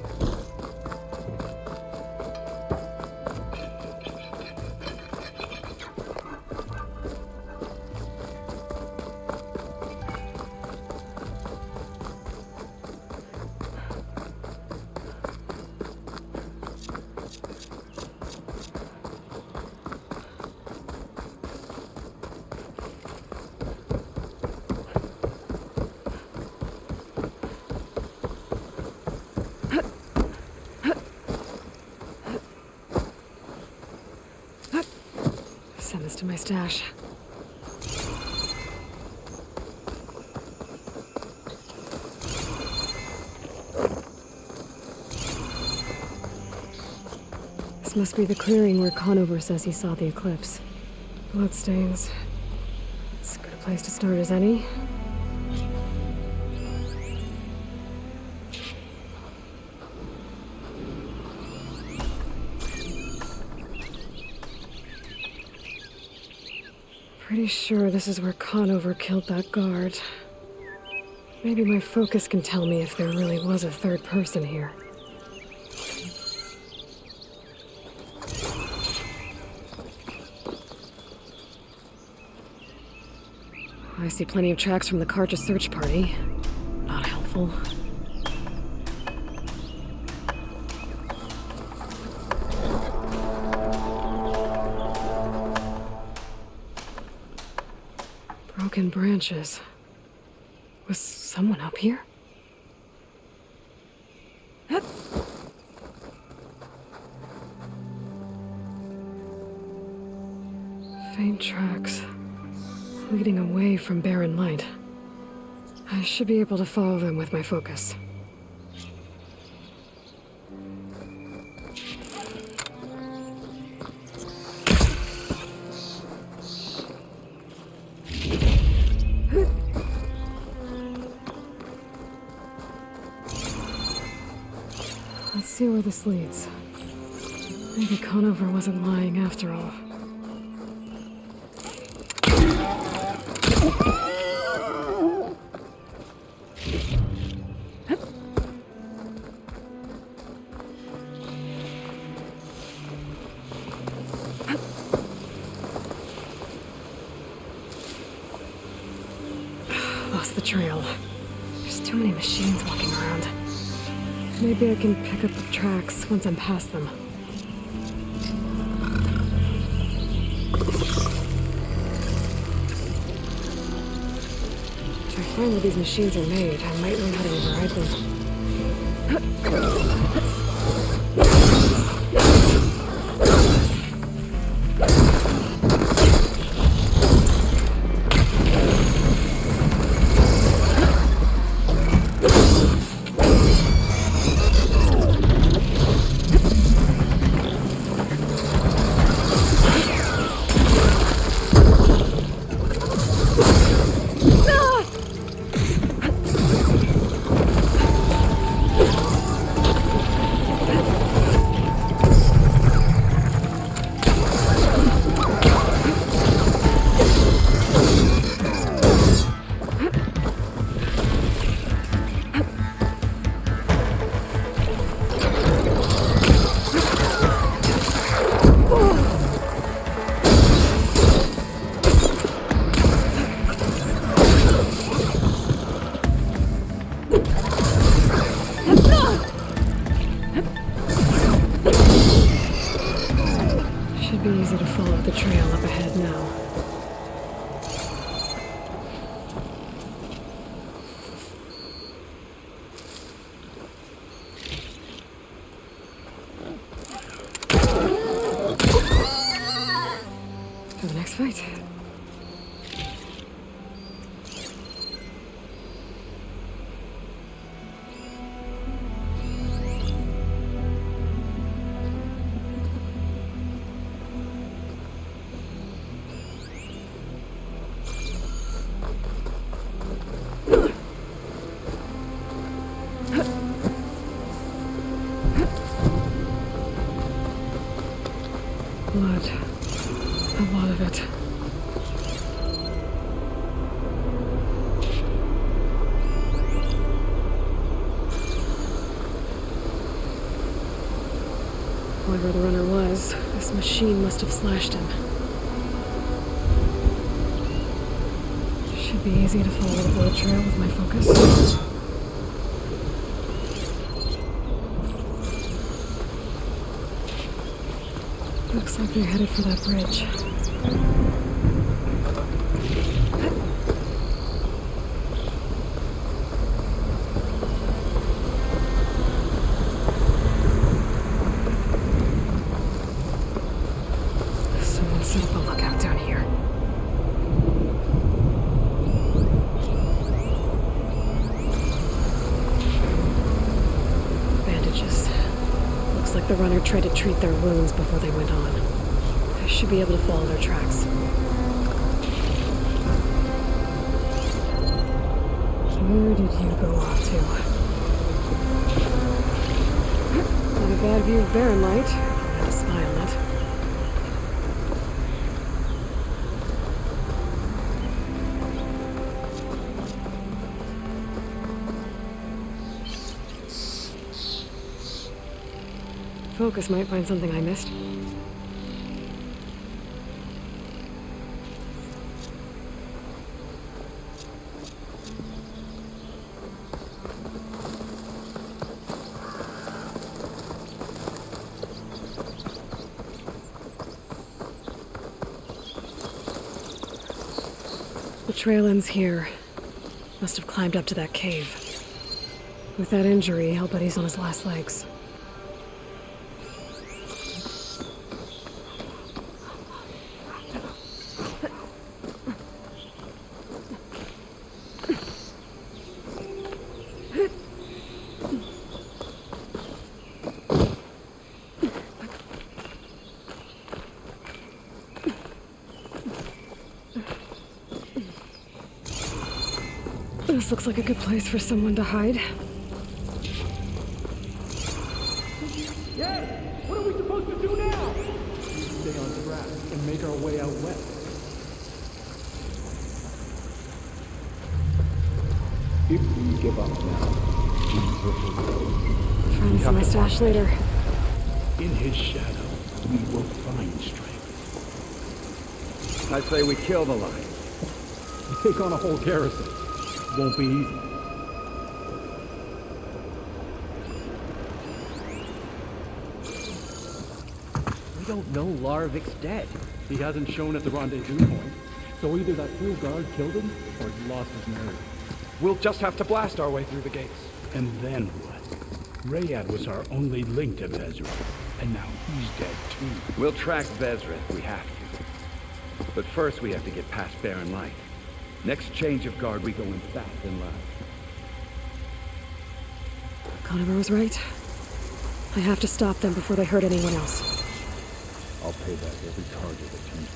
[SPEAKER 1] Send this to my stash. This must be the clearing where Conover says he saw the eclipse. Bloodstains. As good a place to start as any. Pretty sure this is where Conover killed that guard. Maybe my focus can tell me if there really was a third person here. I see plenty of tracks from the Karja search party. Not helpful. Broken branches. Was someone up here? Hup. Faint tracks leading away from barren light. I should be able to follow them with my focus. Let's see where this leads. Maybe Conover wasn't lying after all. Lost the trail. There's too many machines walking around. Maybe I can pick up the tracks once I'm past them. If I find where these machines are made, I might learn how to override them. Wherever the runner was, this machine must have slashed him. Should be easy to follow the blood trail with my focus. Looks like they're headed for that bridge. Someone set up a lookout down here. Bandages. Looks like the runner tried to treat their wounds before they went on. I should be able to follow their tracks. Where did you go off to? Not a bad view of Barren Light. I had to spy on it. Focus might find something I missed. The trail ends here. Must have climbed up to that cave. With that injury, I'll bet he's on his last legs. This looks like a good place for someone to hide.
[SPEAKER 5] Yes! What are we supposed to do now? Stay on track and make our way out west. If we give up now,
[SPEAKER 1] Trying to see my stash later.
[SPEAKER 8] In his shadow, we will find strength.
[SPEAKER 5] I say we kill the lion. Take on a whole garrison. Won't be easy.
[SPEAKER 18] We don't know Larvik's dead.
[SPEAKER 5] He hasn't shown at the rendezvous point, so either that fool guard killed him, or he lost his nerve.
[SPEAKER 3] We'll just have to blast our way through the gates.
[SPEAKER 8] And then what? Rayad was our only link to Vezra, and now he's dead too.
[SPEAKER 19] We'll track Vezra if we have to. But first we have to get past Barren Light. Next change of guard, we go in fast and loud.
[SPEAKER 1] Conover was right. I have to stop them before they hurt anyone else.
[SPEAKER 9] I'll pay back every target that turns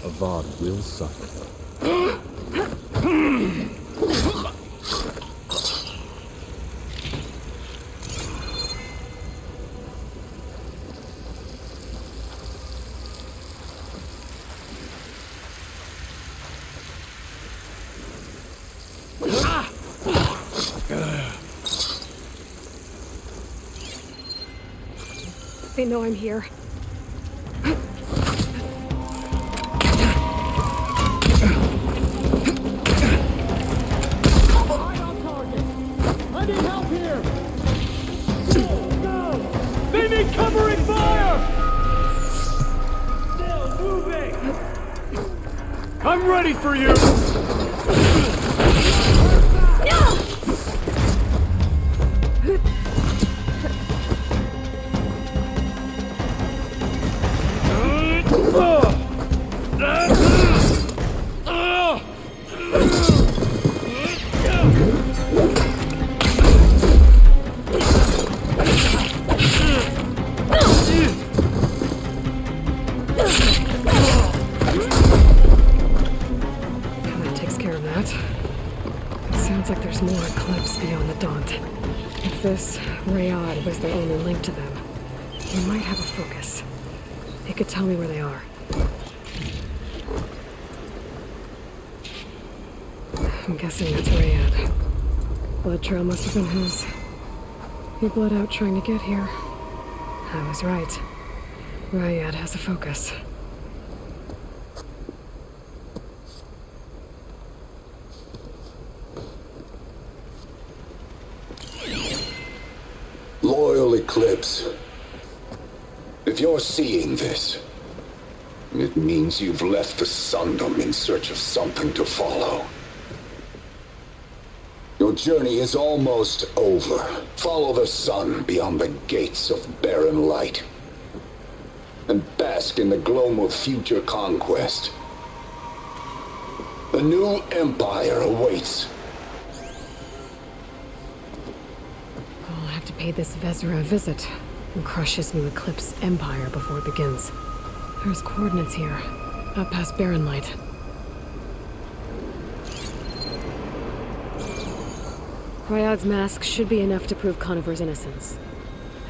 [SPEAKER 9] Avad will suffer.
[SPEAKER 1] They know I'm here.
[SPEAKER 5] Covering fire!
[SPEAKER 18] Still moving!
[SPEAKER 5] I'm ready for you!
[SPEAKER 1] Sounds like there's more Eclipse beyond the Daunt. If this Rayad was their only link to them, he might have a focus. He could tell me where they are. I'm guessing that's Rayad. Blood trail must have been his. He bled out trying to get here. I was right. Rayad has a focus.
[SPEAKER 20] Loyal Eclipse, if you're seeing this, it means you've left the Sundom in search of something to follow. Your journey is almost over. Follow the sun beyond the gates of barren light, and bask in the gloam of future conquest. A new empire awaits.
[SPEAKER 1] I'll have to pay this Vezra a visit and crush his new Eclipse empire before it begins. There's coordinates here, up past Barren Light. Ryad's mask should be enough to prove Conover's innocence.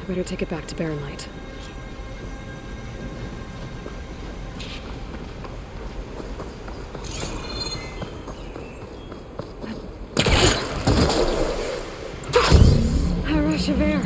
[SPEAKER 1] I better take it back to Barren Light. A rush of air.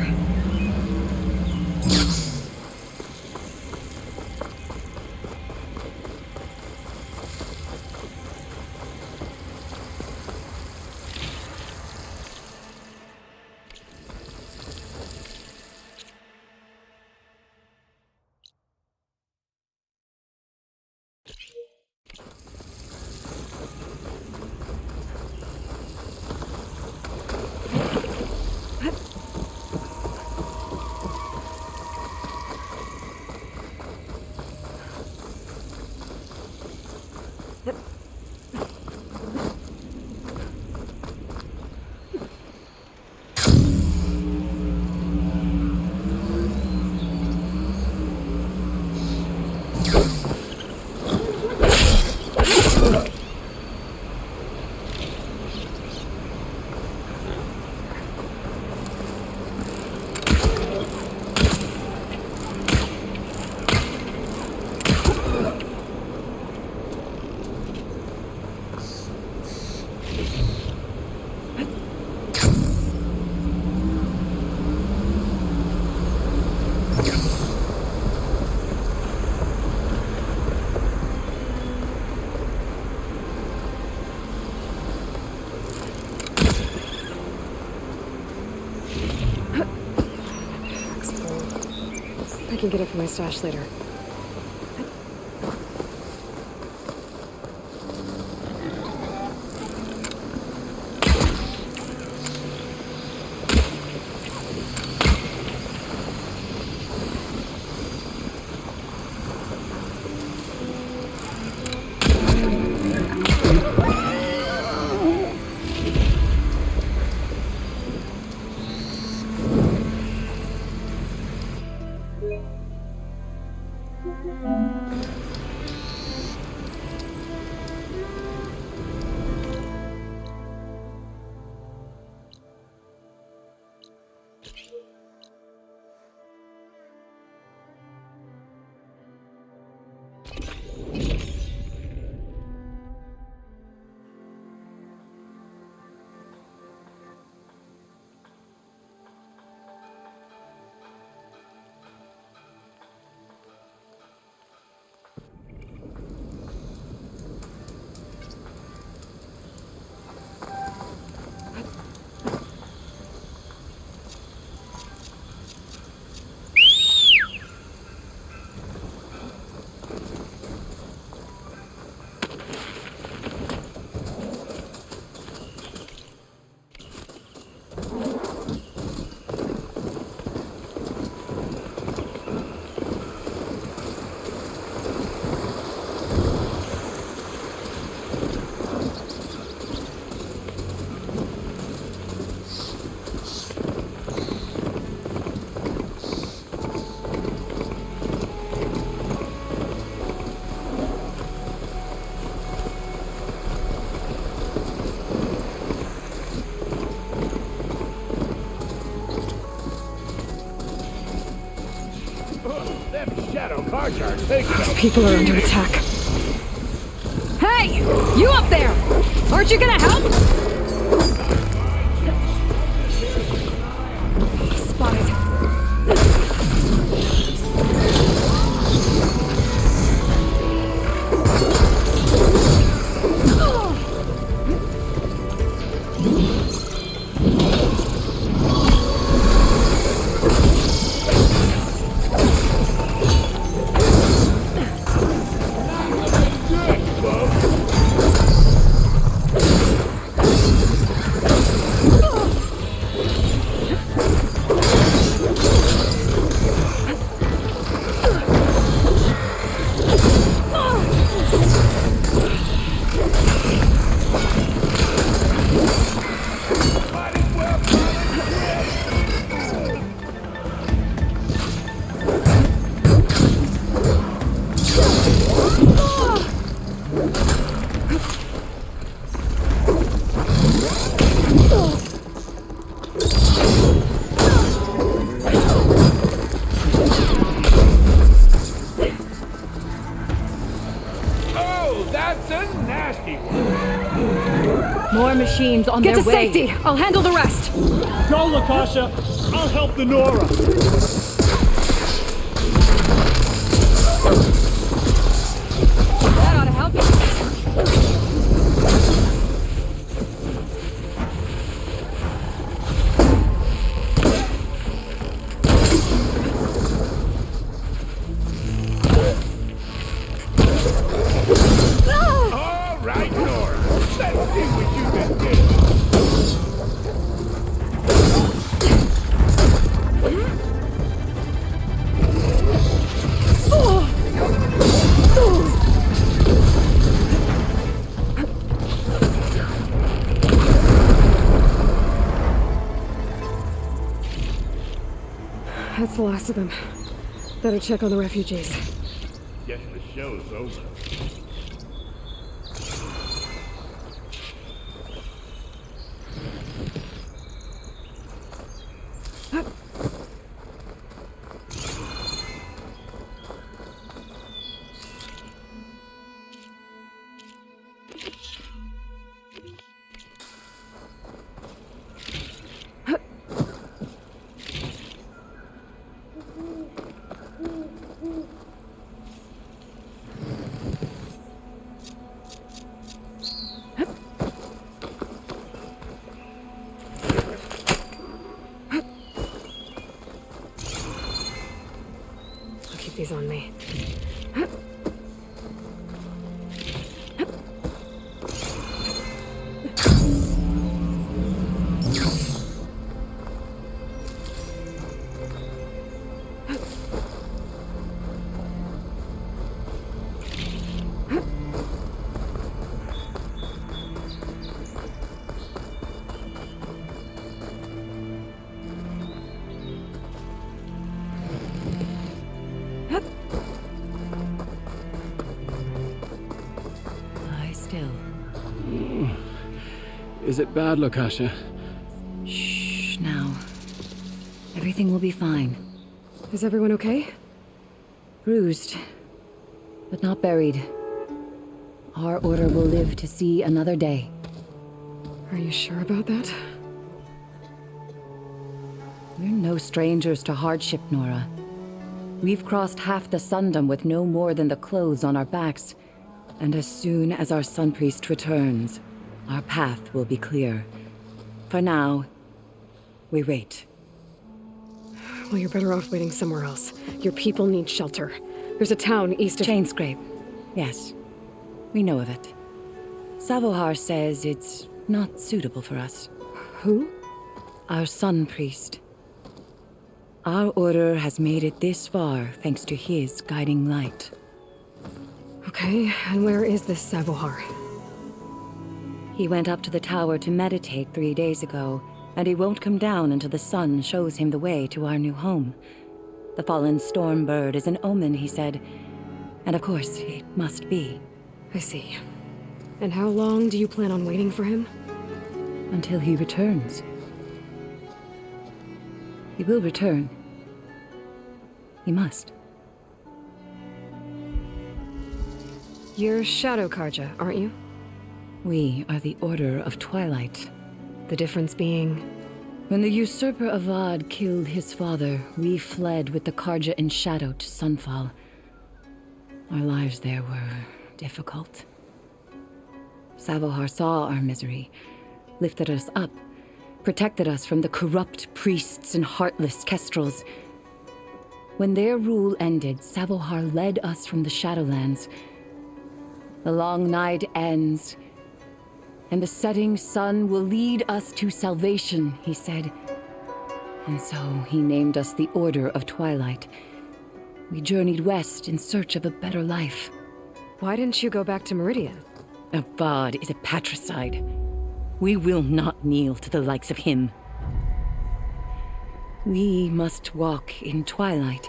[SPEAKER 1] I can get it from my stash later. These people are under attack.
[SPEAKER 11] Hey! You up there! Aren't you gonna help?
[SPEAKER 1] Spotted.
[SPEAKER 11] More machines on
[SPEAKER 1] Get
[SPEAKER 11] their
[SPEAKER 1] to
[SPEAKER 11] way.
[SPEAKER 1] safety! I'll handle the rest!
[SPEAKER 18] Go, Lakasha! I'll help the Nora!
[SPEAKER 11] That ought to help you.
[SPEAKER 14] All right, Nora. Let's see what you can do.
[SPEAKER 1] That's the last of them. Better check on the refugees.
[SPEAKER 14] Guess the show's over.
[SPEAKER 1] I'll keep these on me.
[SPEAKER 17] Lie still.
[SPEAKER 8] Is it bad, Lakasha?
[SPEAKER 17] Shh, now. Everything will be fine.
[SPEAKER 1] Is everyone okay?
[SPEAKER 17] Bruised, but not buried. Our order will live to see another day.
[SPEAKER 1] Are you sure about that?
[SPEAKER 17] We're no strangers to hardship, Nora. We've crossed half the Sundom with no more than the clothes on our backs. And as soon as our Sun Priest returns, our path will be clear. For now, we wait.
[SPEAKER 1] Well, you're better off waiting somewhere else. Your people need shelter. There's a town east of...
[SPEAKER 17] Chainscrape. Yes. We know of it. Savohar says it's not suitable for us.
[SPEAKER 1] Who?
[SPEAKER 17] Our Sun Priest. Our order has made it this far thanks to his guiding light.
[SPEAKER 1] Okay, and where is this Savohar?
[SPEAKER 17] He went up to the tower to meditate 3 days ago, and he won't come down until the sun shows him the way to our new home. The fallen storm bird is an omen, he said. And of course, it must be.
[SPEAKER 1] I see. And how long do you plan on waiting for him?
[SPEAKER 17] Until he returns. He will return. He must.
[SPEAKER 1] You're Shadow Karja, aren't you?
[SPEAKER 17] We are the Order of Twilight.
[SPEAKER 1] The difference being...
[SPEAKER 17] When the usurper Avad killed his father, we fled with the Karja in shadow to Sunfall. Our lives there were difficult. Savohar saw our misery, lifted us up, protected us from the corrupt priests and heartless kestrels. When their rule ended, Savohar led us from the Shadowlands. The long night ends, and the setting sun will lead us to salvation, he said. And so he named us the Order of Twilight. We journeyed west in search of a better life.
[SPEAKER 1] Why didn't you go back to Meridian?
[SPEAKER 17] Avad is a patricide. We will not kneel to the likes of him. We must walk in twilight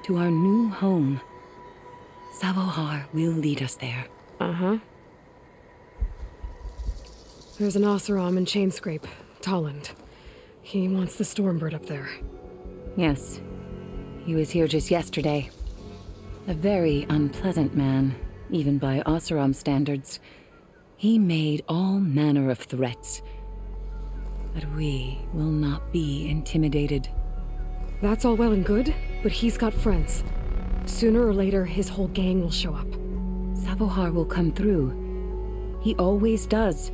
[SPEAKER 17] to our new home. Savohar will lead us there.
[SPEAKER 1] Uh-huh. There's an Oseram in Chainscrape, Tolland. He wants the Stormbird up there.
[SPEAKER 17] Yes. He was here just yesterday. A very unpleasant man, even by Oseram standards. He made all manner of threats. But we will not be intimidated.
[SPEAKER 1] That's all well and good, but he's got friends. Sooner or later, his whole gang will show up.
[SPEAKER 17] Savohar will come through. He always does.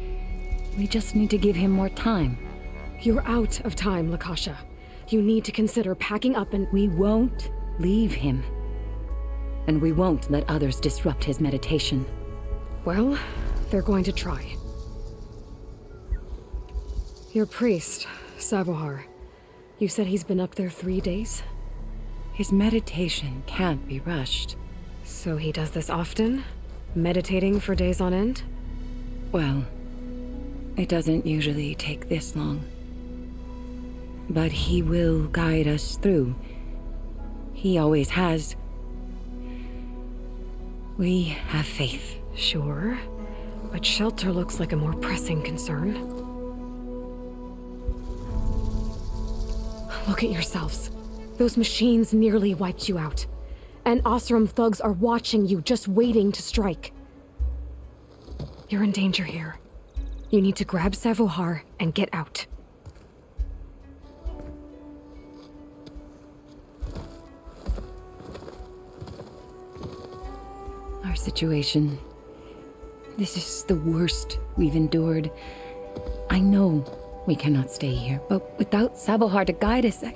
[SPEAKER 17] We just need to give him more time.
[SPEAKER 1] You're out of time, Lakasha. You need to consider packing up and...
[SPEAKER 17] We won't leave him. And we won't let others disrupt his meditation.
[SPEAKER 1] Well, they're going to try. Your priest, Savohar. You said he's been up there 3 days?
[SPEAKER 17] His meditation can't be rushed.
[SPEAKER 1] So he does this often? Meditating for days on end?
[SPEAKER 17] Well, it doesn't usually take this long. But he will guide us through. He always has. We have faith.
[SPEAKER 1] Sure, but shelter looks like a more pressing concern. Look at yourselves. Those machines nearly wiped you out. And Oseram thugs are watching you, just waiting to strike. You're in danger here. You need to grab Savohar and get out.
[SPEAKER 17] Our situation. This is the worst we've endured. I know we cannot stay here, but without Savohar to guide us, I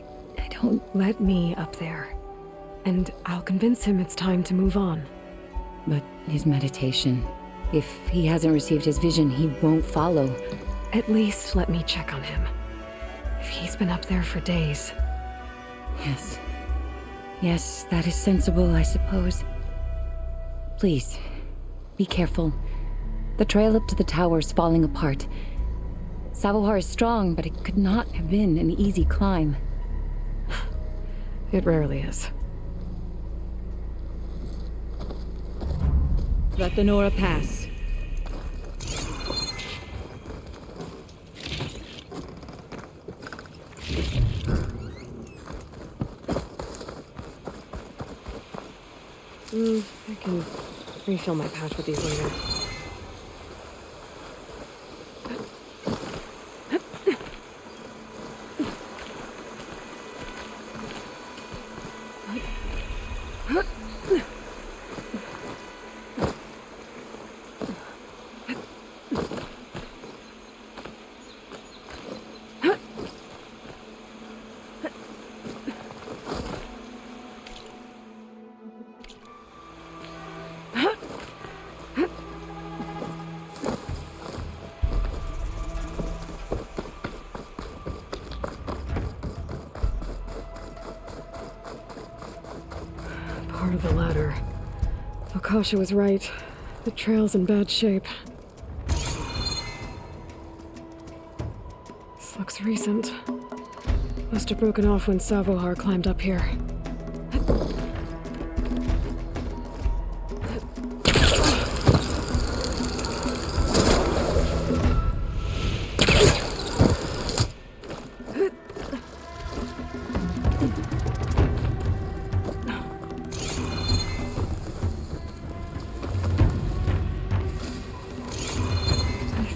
[SPEAKER 17] don't...
[SPEAKER 1] Let me up there. And I'll convince him it's time to move on.
[SPEAKER 17] But his meditation... If he hasn't received his vision, he won't follow.
[SPEAKER 1] At least let me check on him. If he's been up there for days...
[SPEAKER 17] Yes. Yes, that is sensible, I suppose. Please, be careful. The trail up to the tower is falling apart. Savohar is strong, but it could not have been an easy climb.
[SPEAKER 1] It rarely is.
[SPEAKER 17] Let the Nora pass.
[SPEAKER 1] I can refill my pouch with these later. Part of the ladder. Lakasha was right. The trail's in bad shape. This looks recent. Must have broken off when Savohar climbed up here.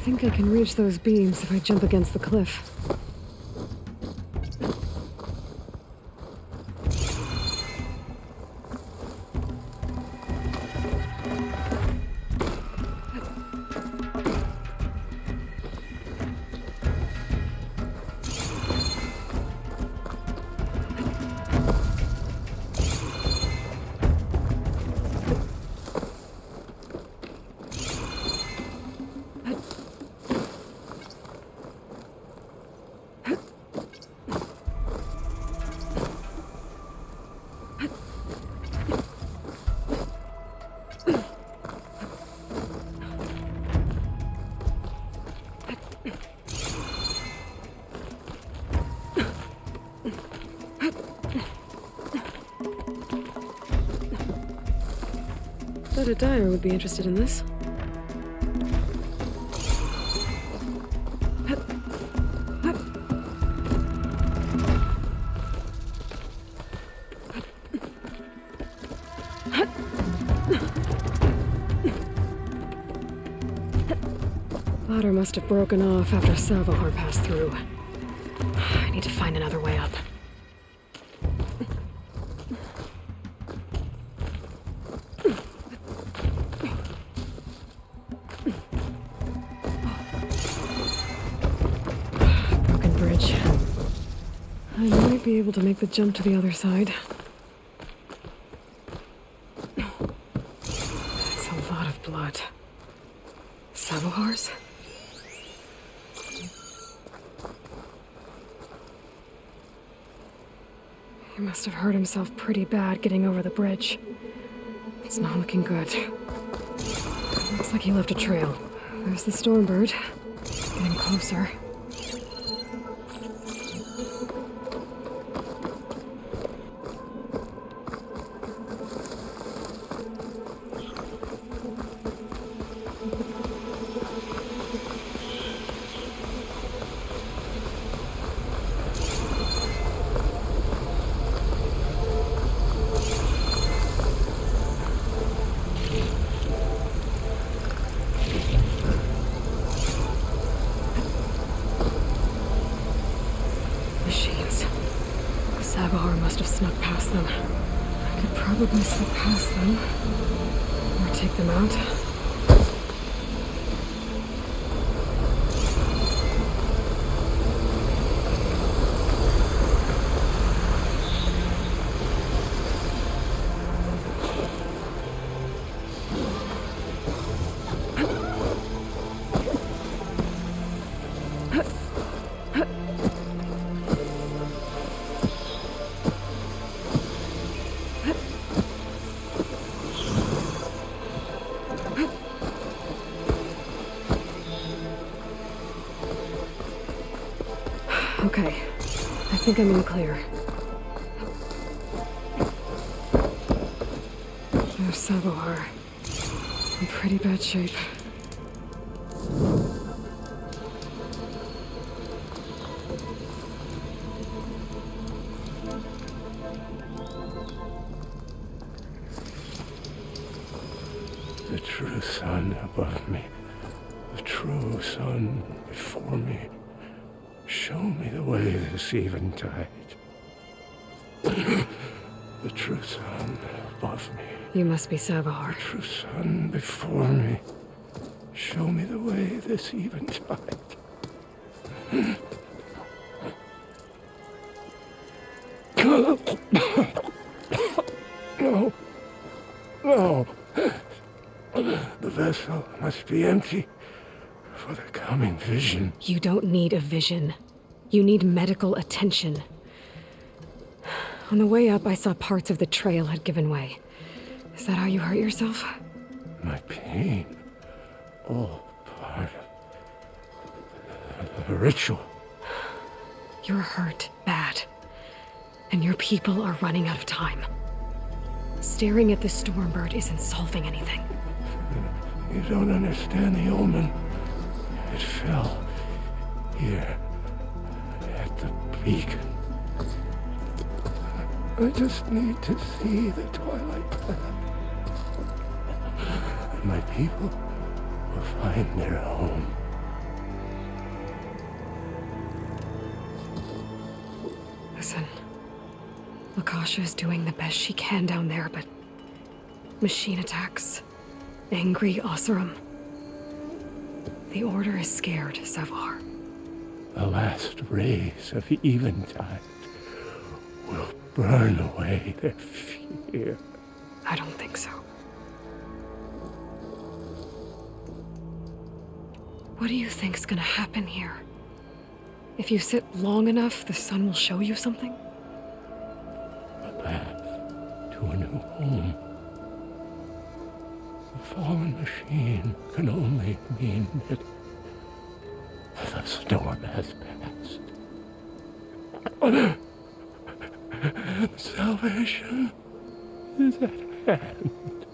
[SPEAKER 1] think I can reach those beams if I jump against the cliff. Thought a dyer would be interested in this. Ladder must have broken off after Salvahar passed through. I need to find another way up. Broken bridge. I might be able to make the jump to the other side. That's a lot of blood. Savohar's? He must have hurt himself pretty bad getting over the bridge. It's not looking good. Looks like he left a trail. There's the Stormbird. Getting closer. Machines. Savahar must have snuck past them. I could probably slip past them. Or take them out. Okay, I think I'm in the clear. There's Savahar. In pretty bad shape.
[SPEAKER 10] The true sun above me, the true sun before me. Show me the way this eventide. The true sun above me.
[SPEAKER 1] You must be Savahar.
[SPEAKER 10] The true sun before me. Show me the way this eventide. No. No. The vessel must be empty for the coming vision.
[SPEAKER 1] You don't need a vision. You need medical attention. On the way up, I saw parts of the trail had given way. Is that how you hurt yourself?
[SPEAKER 10] My pain. All part of the ritual.
[SPEAKER 1] You're hurt bad. And your people are running out of time. Staring at the Stormbird isn't solving anything.
[SPEAKER 10] You don't understand the omen. It fell here at the beacon. I just need to see the twilight path. And my people will find their home.
[SPEAKER 1] Lakasha is doing the best she can down there, but machine attacks, angry Oseram. The Order is scared, Savar.
[SPEAKER 10] The last rays of Eventide will burn away their fear.
[SPEAKER 1] I don't think so. What do you think's gonna happen here? If you sit long enough, the sun will show you something?
[SPEAKER 10] A path to a new home. The fallen machine can only mean that the storm has passed. Salvation is at hand.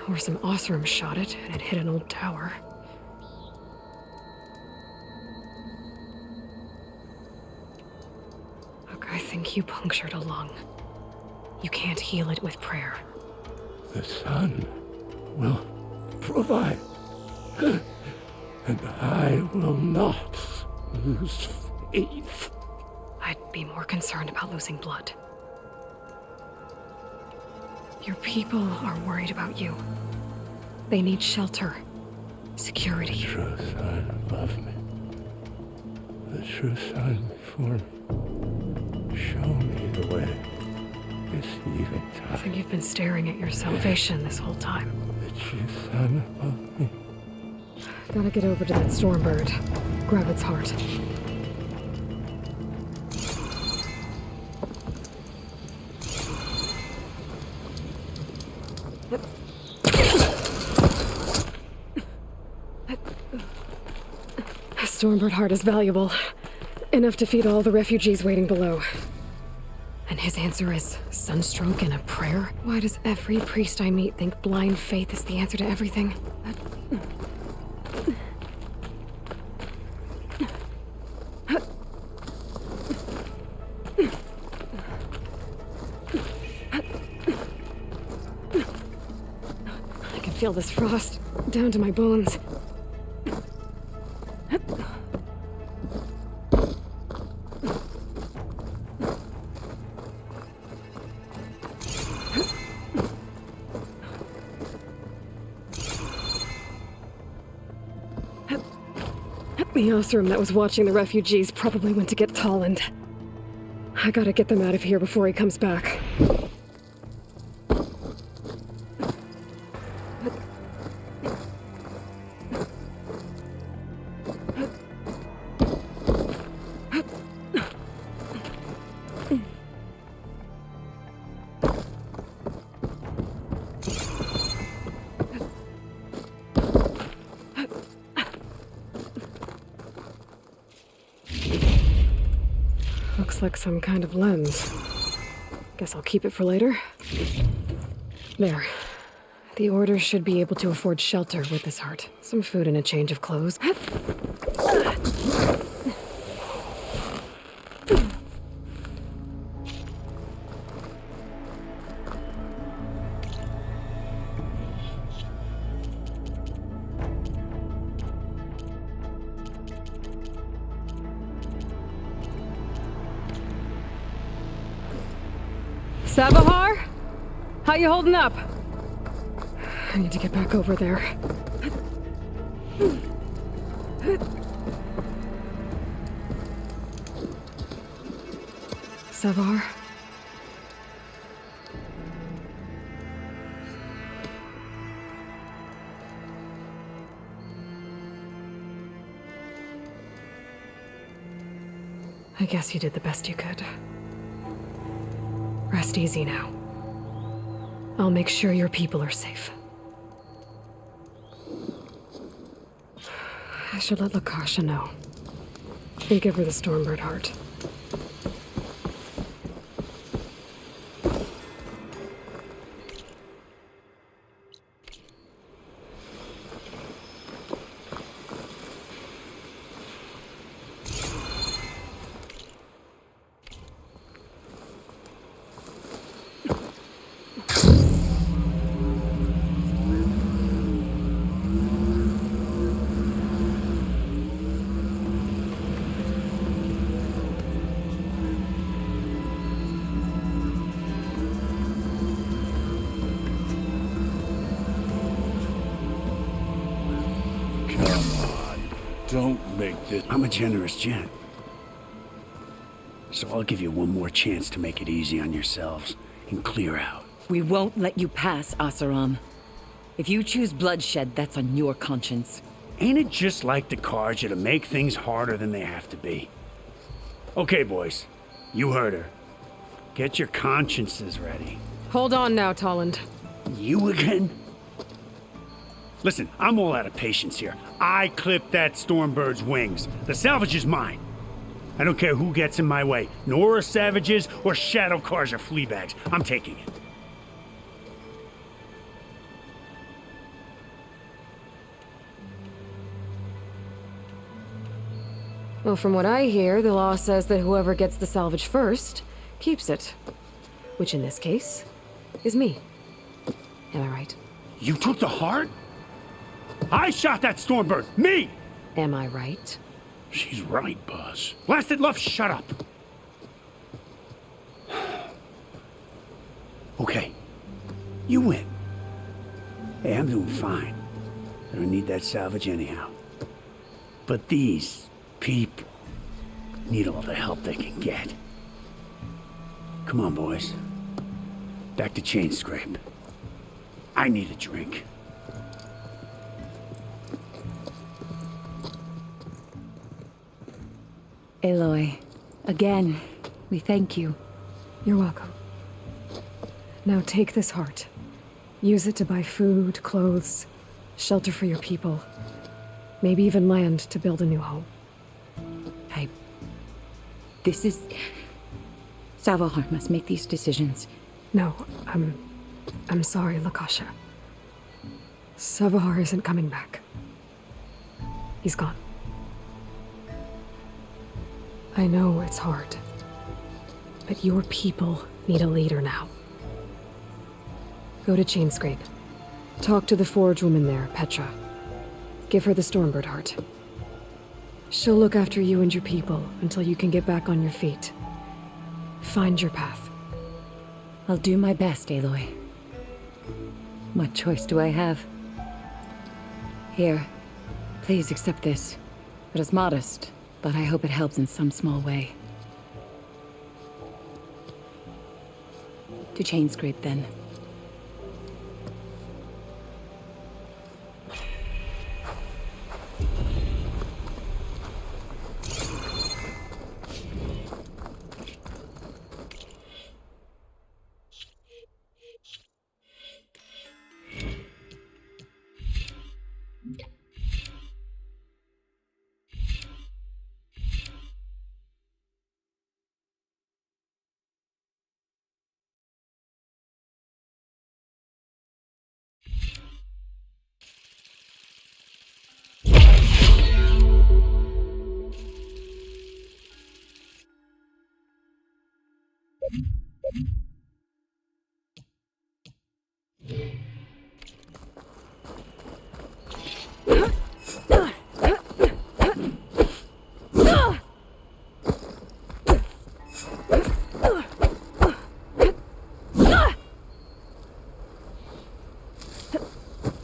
[SPEAKER 1] Or some Oseram shot it and it hit an old tower. Look, I think you punctured a lung. You can't heal it with prayer.
[SPEAKER 10] The sun will provide. And I will not lose faith.
[SPEAKER 1] I'd be more concerned about losing blood. Your people are worried about you. They need shelter, security.
[SPEAKER 10] The true sun above me. The true sun before me. Show me the way. This eventide.
[SPEAKER 1] I think you've been staring at your salvation this whole time.
[SPEAKER 10] The true sun above me.
[SPEAKER 1] Gotta get over to that Stormbird. Grab its heart. A Stormbird heart is valuable. Enough to feed all the refugees waiting below. And his answer is sunstroke and a prayer? Why does every priest I meet think blind faith is the answer to everything? I can feel this frost down to my bones. The Oseram that was watching the refugees probably went to get Tolland. I gotta get them out of here before he comes back. Looks like some kind of lens. Guess I'll keep it for later. There. The Order should be able to afford shelter with this heart. Some food and a change of clothes. Savahar? How you holding up? I need to get back over there. Savar? I guess you did the best you could. Rest easy now. I'll make sure your people are safe. I should let Lakasha know. And give her the Stormbird heart.
[SPEAKER 8] Don't make this...
[SPEAKER 15] I'm a generous gent. So I'll give you one more chance to make it easy on yourselves and clear out.
[SPEAKER 17] We won't let you pass, Asaram. If you choose bloodshed, that's on your conscience.
[SPEAKER 15] Ain't it just like the Karja to make things harder than they have to be? Okay, boys. You heard her. Get your consciences ready.
[SPEAKER 1] Hold on now, Tolland.
[SPEAKER 15] You again? Listen, I'm all out of patience here. I clipped that Stormbird's wings. The salvage is mine. I don't care who gets in my way. Nora savages or Shadow Karja fleabags. I'm taking it.
[SPEAKER 1] Well, from what I hear, the law says that whoever gets the salvage first keeps it. Which in this case is me. Am I right?
[SPEAKER 15] You took the heart? I shot that Stormbird! Me!
[SPEAKER 1] Am I right?
[SPEAKER 15] She's right, boss. Blasted love, shut up! Okay. You win. Hey, I'm doing fine. I don't need that salvage anyhow. But these people need all the help they can get. Come on, boys. Back to Chain Scrape. I need a drink.
[SPEAKER 17] Aloy, again, we thank you.
[SPEAKER 1] You're welcome. Now take this heart. Use it to buy food, clothes, shelter for your people. Maybe even land to build a new home.
[SPEAKER 17] This is... Savahar must make these decisions.
[SPEAKER 1] No, I'm sorry, Lakasha. Savahar isn't coming back. He's gone. I know it's hard, but your people need a leader now. Go to Chainscrape. Talk to the forge woman there, Petra. Give her the Stormbird heart. She'll look after you and your people until you can get back on your feet. Find your path.
[SPEAKER 17] I'll do my best, Aloy. What choice do I have? Here, please accept this. It is modest, but I hope it helps in some small way. To Chainscrape, then.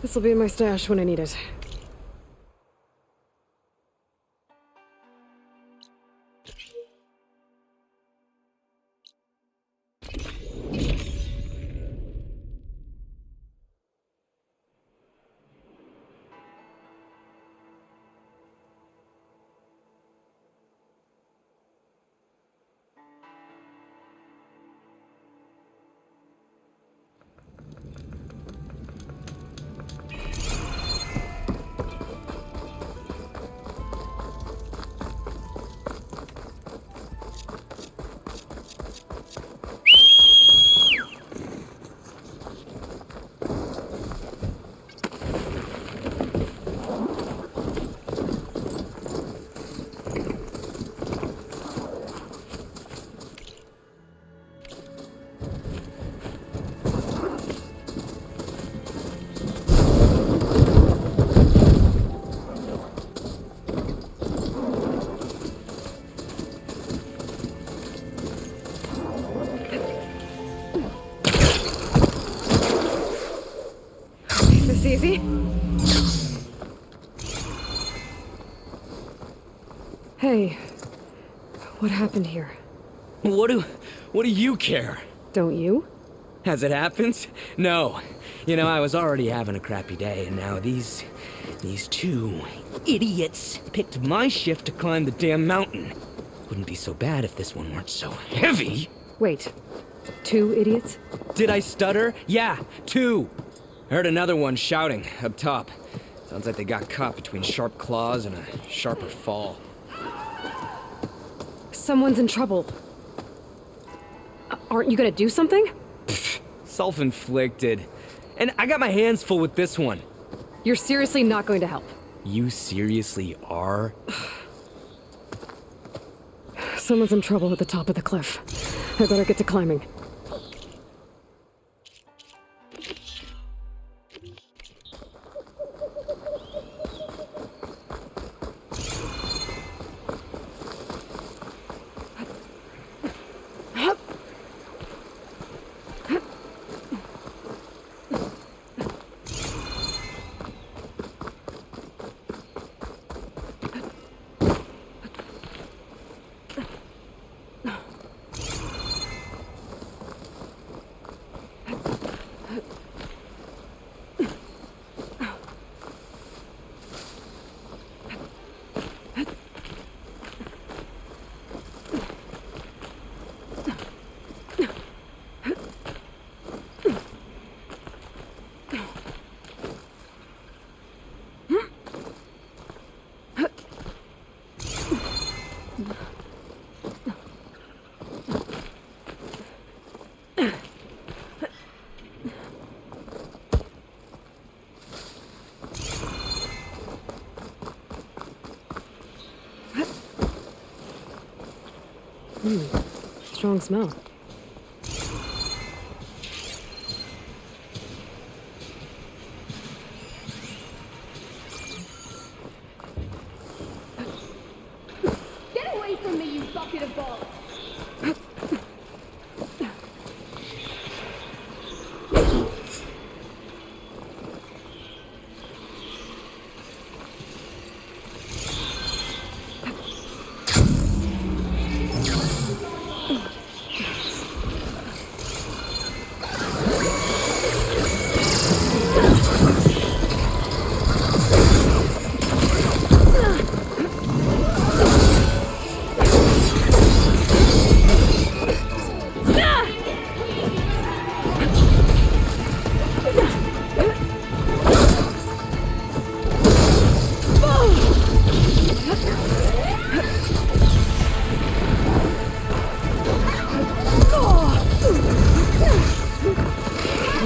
[SPEAKER 1] This'll be in my stash when I need it. Easy? Hey, what happened here?
[SPEAKER 16] What do you care?
[SPEAKER 1] Don't you?
[SPEAKER 16] As it happens? No. You know, I was already having a crappy day, and now these two idiots picked my shift to climb the damn mountain. Wouldn't be so bad if this one weren't so heavy.
[SPEAKER 1] Wait, 2 idiots?
[SPEAKER 16] Did I stutter? Yeah, 2. I heard another one shouting up top. Sounds like they got caught between sharp claws and a sharper fall.
[SPEAKER 1] Someone's in trouble. Aren't you gonna do something?
[SPEAKER 16] Self-inflicted. And I got my hands full with this one.
[SPEAKER 1] You're seriously not going to help?
[SPEAKER 16] You seriously are?
[SPEAKER 1] Someone's in trouble at the top of the cliff. I better get to climbing. Strong smell.
[SPEAKER 21] Get away from me, you bucket of balls!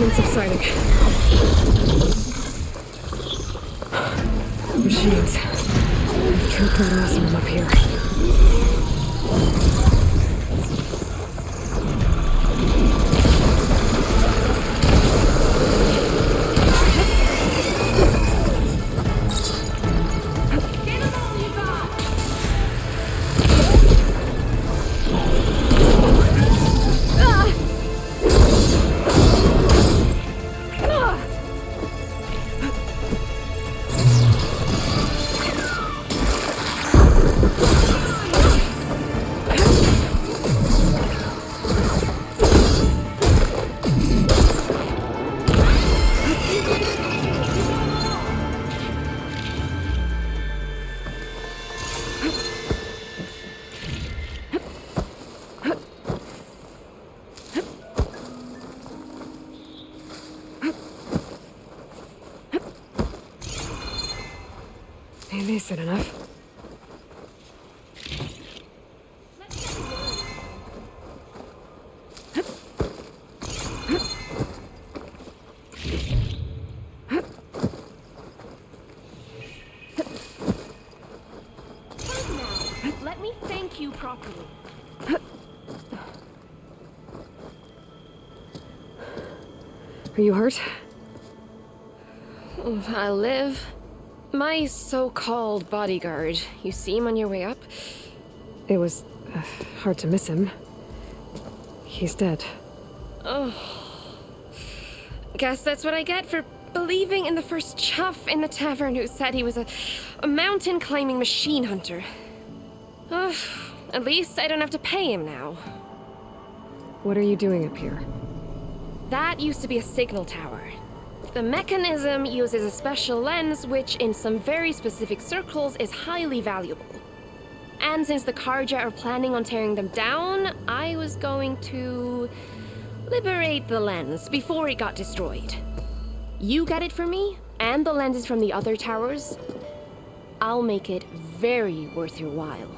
[SPEAKER 1] It's exciting. Machines. True portals from up here. Ain't decent enough.
[SPEAKER 21] Let me thank you properly.
[SPEAKER 1] Are you hurt?
[SPEAKER 22] I live. My so-called bodyguard. You see him on your way up?
[SPEAKER 1] It was hard to miss him. He's dead.
[SPEAKER 22] Oh. Guess that's what I get for believing in the first chuff in the tavern who said he was a mountain-climbing machine hunter. At least I don't have to pay him now.
[SPEAKER 1] What are you doing up here?
[SPEAKER 22] That used to be a signal tower. The mechanism uses a special lens which, in some very specific circles, is highly valuable. And since the Karja are planning on tearing them down, I was going to liberate the lens before it got destroyed. You get it for me, and the lenses from the other towers. I'll make it very worth your while.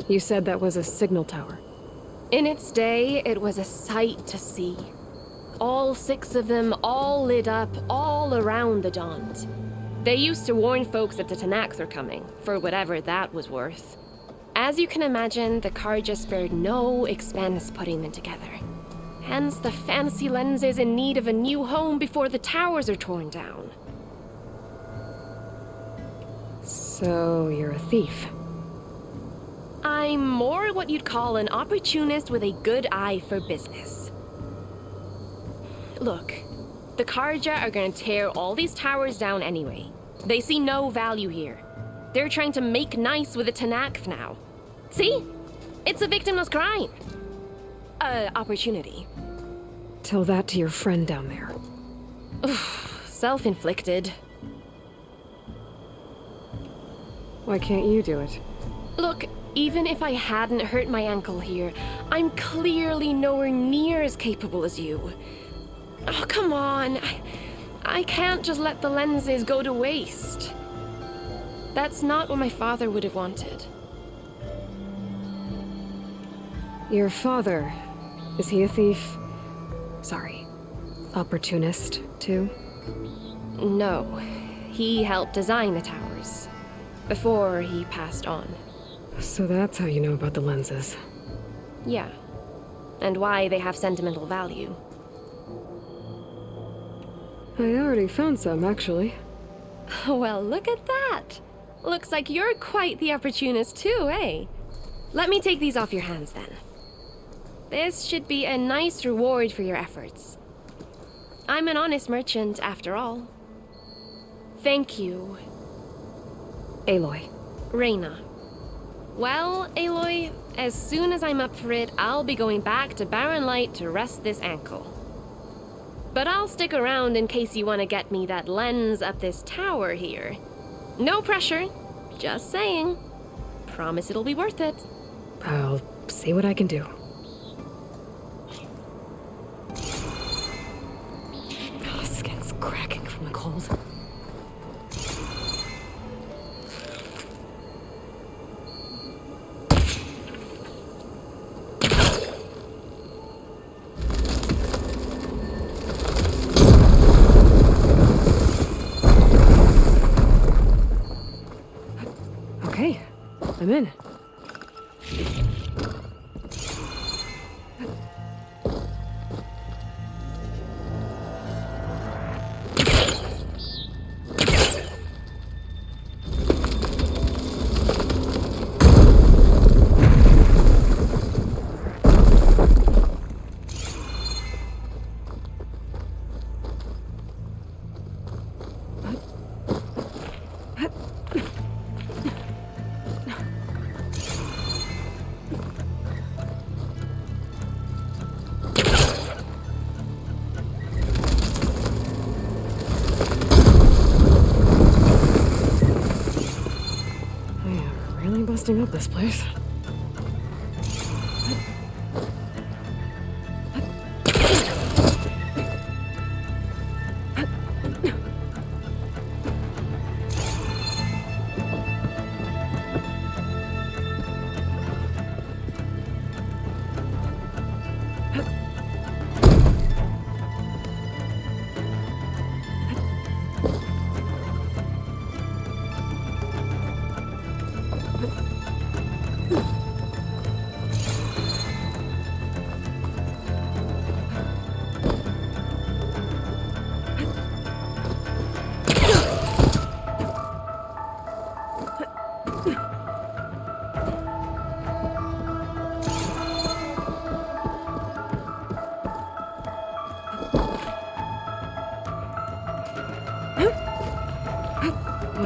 [SPEAKER 1] You said that was a signal tower.
[SPEAKER 22] In its day, it was a sight to see. All 6 of them, all lit up, all around the Daunt. They used to warn folks that the Tanakhs are coming, for whatever that was worth. As you can imagine, the Karja spared no expense putting them together. Hence the fancy lenses in need of a new home before the towers are torn down.
[SPEAKER 1] So, you're a thief.
[SPEAKER 22] I'm more what you'd call an opportunist with a good eye for business. Look, the Karja are gonna tear all these towers down anyway. They see no value here. They're trying to make nice with the Tanakh now. See? It's a victimless crime. Opportunity.
[SPEAKER 1] Tell that to your friend down there.
[SPEAKER 22] Self-inflicted.
[SPEAKER 1] Why can't you do it?
[SPEAKER 22] Look, even if I hadn't hurt my ankle here, I'm clearly nowhere near as capable as you. Oh, come on. I can't just let the lenses go to waste. That's not what my father would have wanted.
[SPEAKER 1] Your father, is he a thief? Sorry, opportunist, too?
[SPEAKER 22] No, he helped design the towers before he passed on.
[SPEAKER 1] So that's how you know about the lenses.
[SPEAKER 22] Yeah, and why they have sentimental value.
[SPEAKER 1] I already found some, actually.
[SPEAKER 22] Well, look at that. Looks like you're quite the opportunist too, eh? Let me take these off your hands then. This should be a nice reward for your efforts. I'm an honest merchant, after all. Thank you.
[SPEAKER 1] Aloy.
[SPEAKER 22] Reyna. Well, Aloy, as soon as I'm up for it, I'll be going back to Barren Light to rest this ankle. But I'll stick around in case you want to get me that lens up this tower here. No pressure, just saying. Promise it'll be worth it.
[SPEAKER 1] I'll see what I can do. Oh, skin's cracking from the cold. Okay, I'm in. Busting up this place.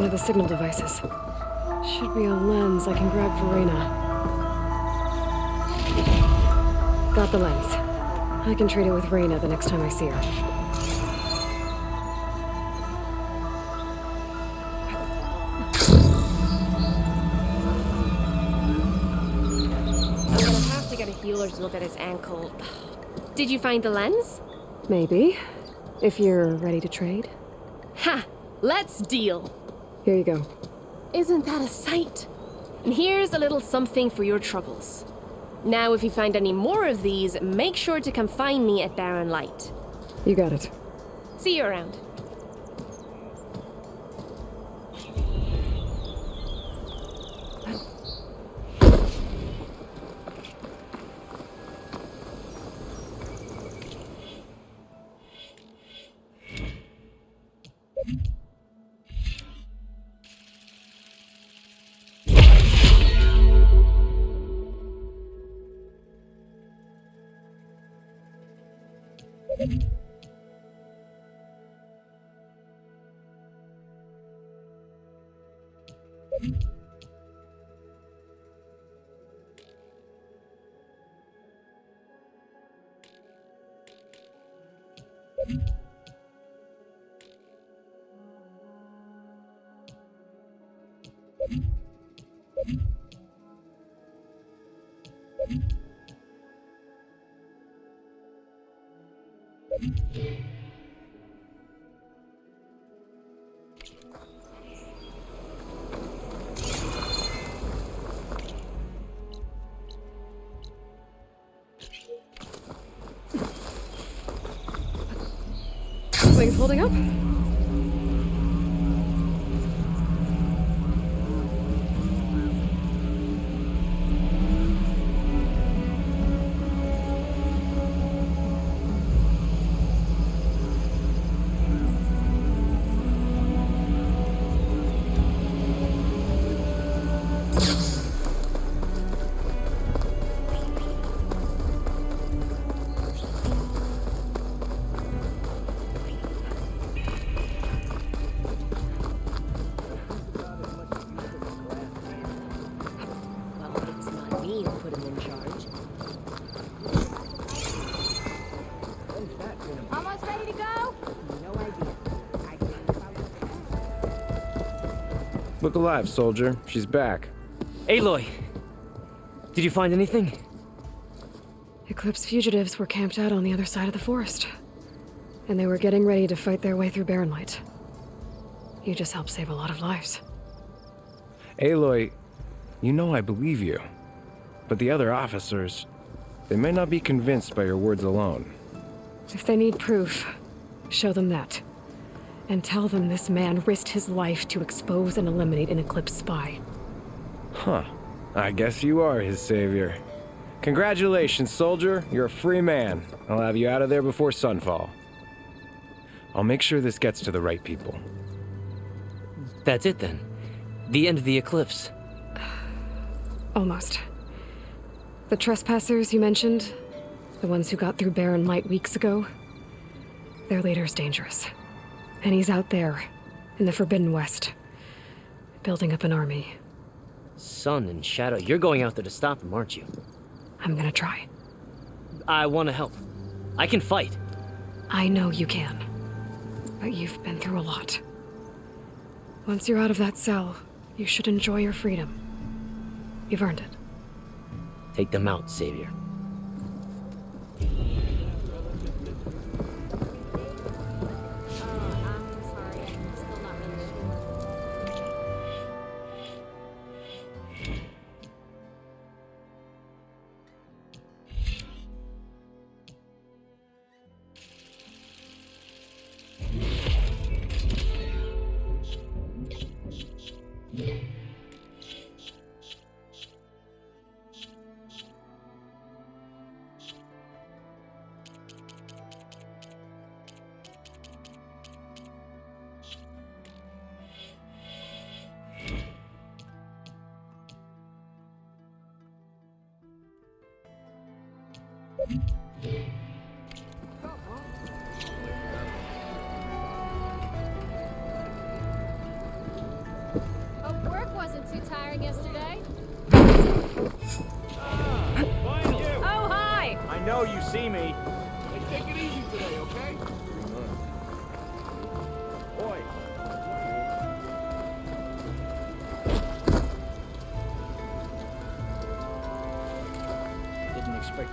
[SPEAKER 1] of the signal devices. Should be a lens I can grab for Reyna. Got the lens. I can trade it with Reyna the next time I see her.
[SPEAKER 22] I'm gonna have to get a healer's look at his ankle. Did you find the lens?
[SPEAKER 1] Maybe. If you're ready to trade.
[SPEAKER 22] Ha! Let's deal!
[SPEAKER 1] Here you go.
[SPEAKER 22] Isn't that a sight? And here's a little something for your troubles. Now, if you find any more of these, make sure to come find me at Barren Light.
[SPEAKER 1] You got it.
[SPEAKER 22] See you around.
[SPEAKER 1] Wings holding up?
[SPEAKER 21] Almost ready to go? No idea.
[SPEAKER 3] Look alive, soldier. She's back.
[SPEAKER 16] Aloy! Did you find anything?
[SPEAKER 1] Eclipse fugitives were camped out on the other side of the forest. And they were getting ready to fight their way through Barren Light. You just helped save a lot of lives.
[SPEAKER 3] Aloy, you know I believe you. But the other officers, they may not be convinced by your words alone.
[SPEAKER 1] If they need proof, show them that. And tell them this man risked his life to expose and eliminate an Eclipse spy.
[SPEAKER 3] Huh. I guess you are his savior. Congratulations, soldier. You're a free man. I'll have you out of there before sunfall. I'll make sure this gets to the right people.
[SPEAKER 16] That's it then. The end of the Eclipse.
[SPEAKER 1] Almost. The trespassers you mentioned, the ones who got through Barren Light weeks ago, their leader's dangerous. And he's out there, in the Forbidden West, building up an army.
[SPEAKER 16] Sun and Shadow, you're going out there to stop him, aren't you?
[SPEAKER 1] I'm gonna try.
[SPEAKER 16] I want to help. I can fight.
[SPEAKER 1] I know you can. But you've been through a lot. Once you're out of that cell, you should enjoy your freedom. You've earned it.
[SPEAKER 16] Take them out, Savior.
[SPEAKER 7] too tiring yesterday?
[SPEAKER 18] Find you!
[SPEAKER 7] Oh, hi!
[SPEAKER 18] I know you see me.
[SPEAKER 14] Hey, take it easy today, okay?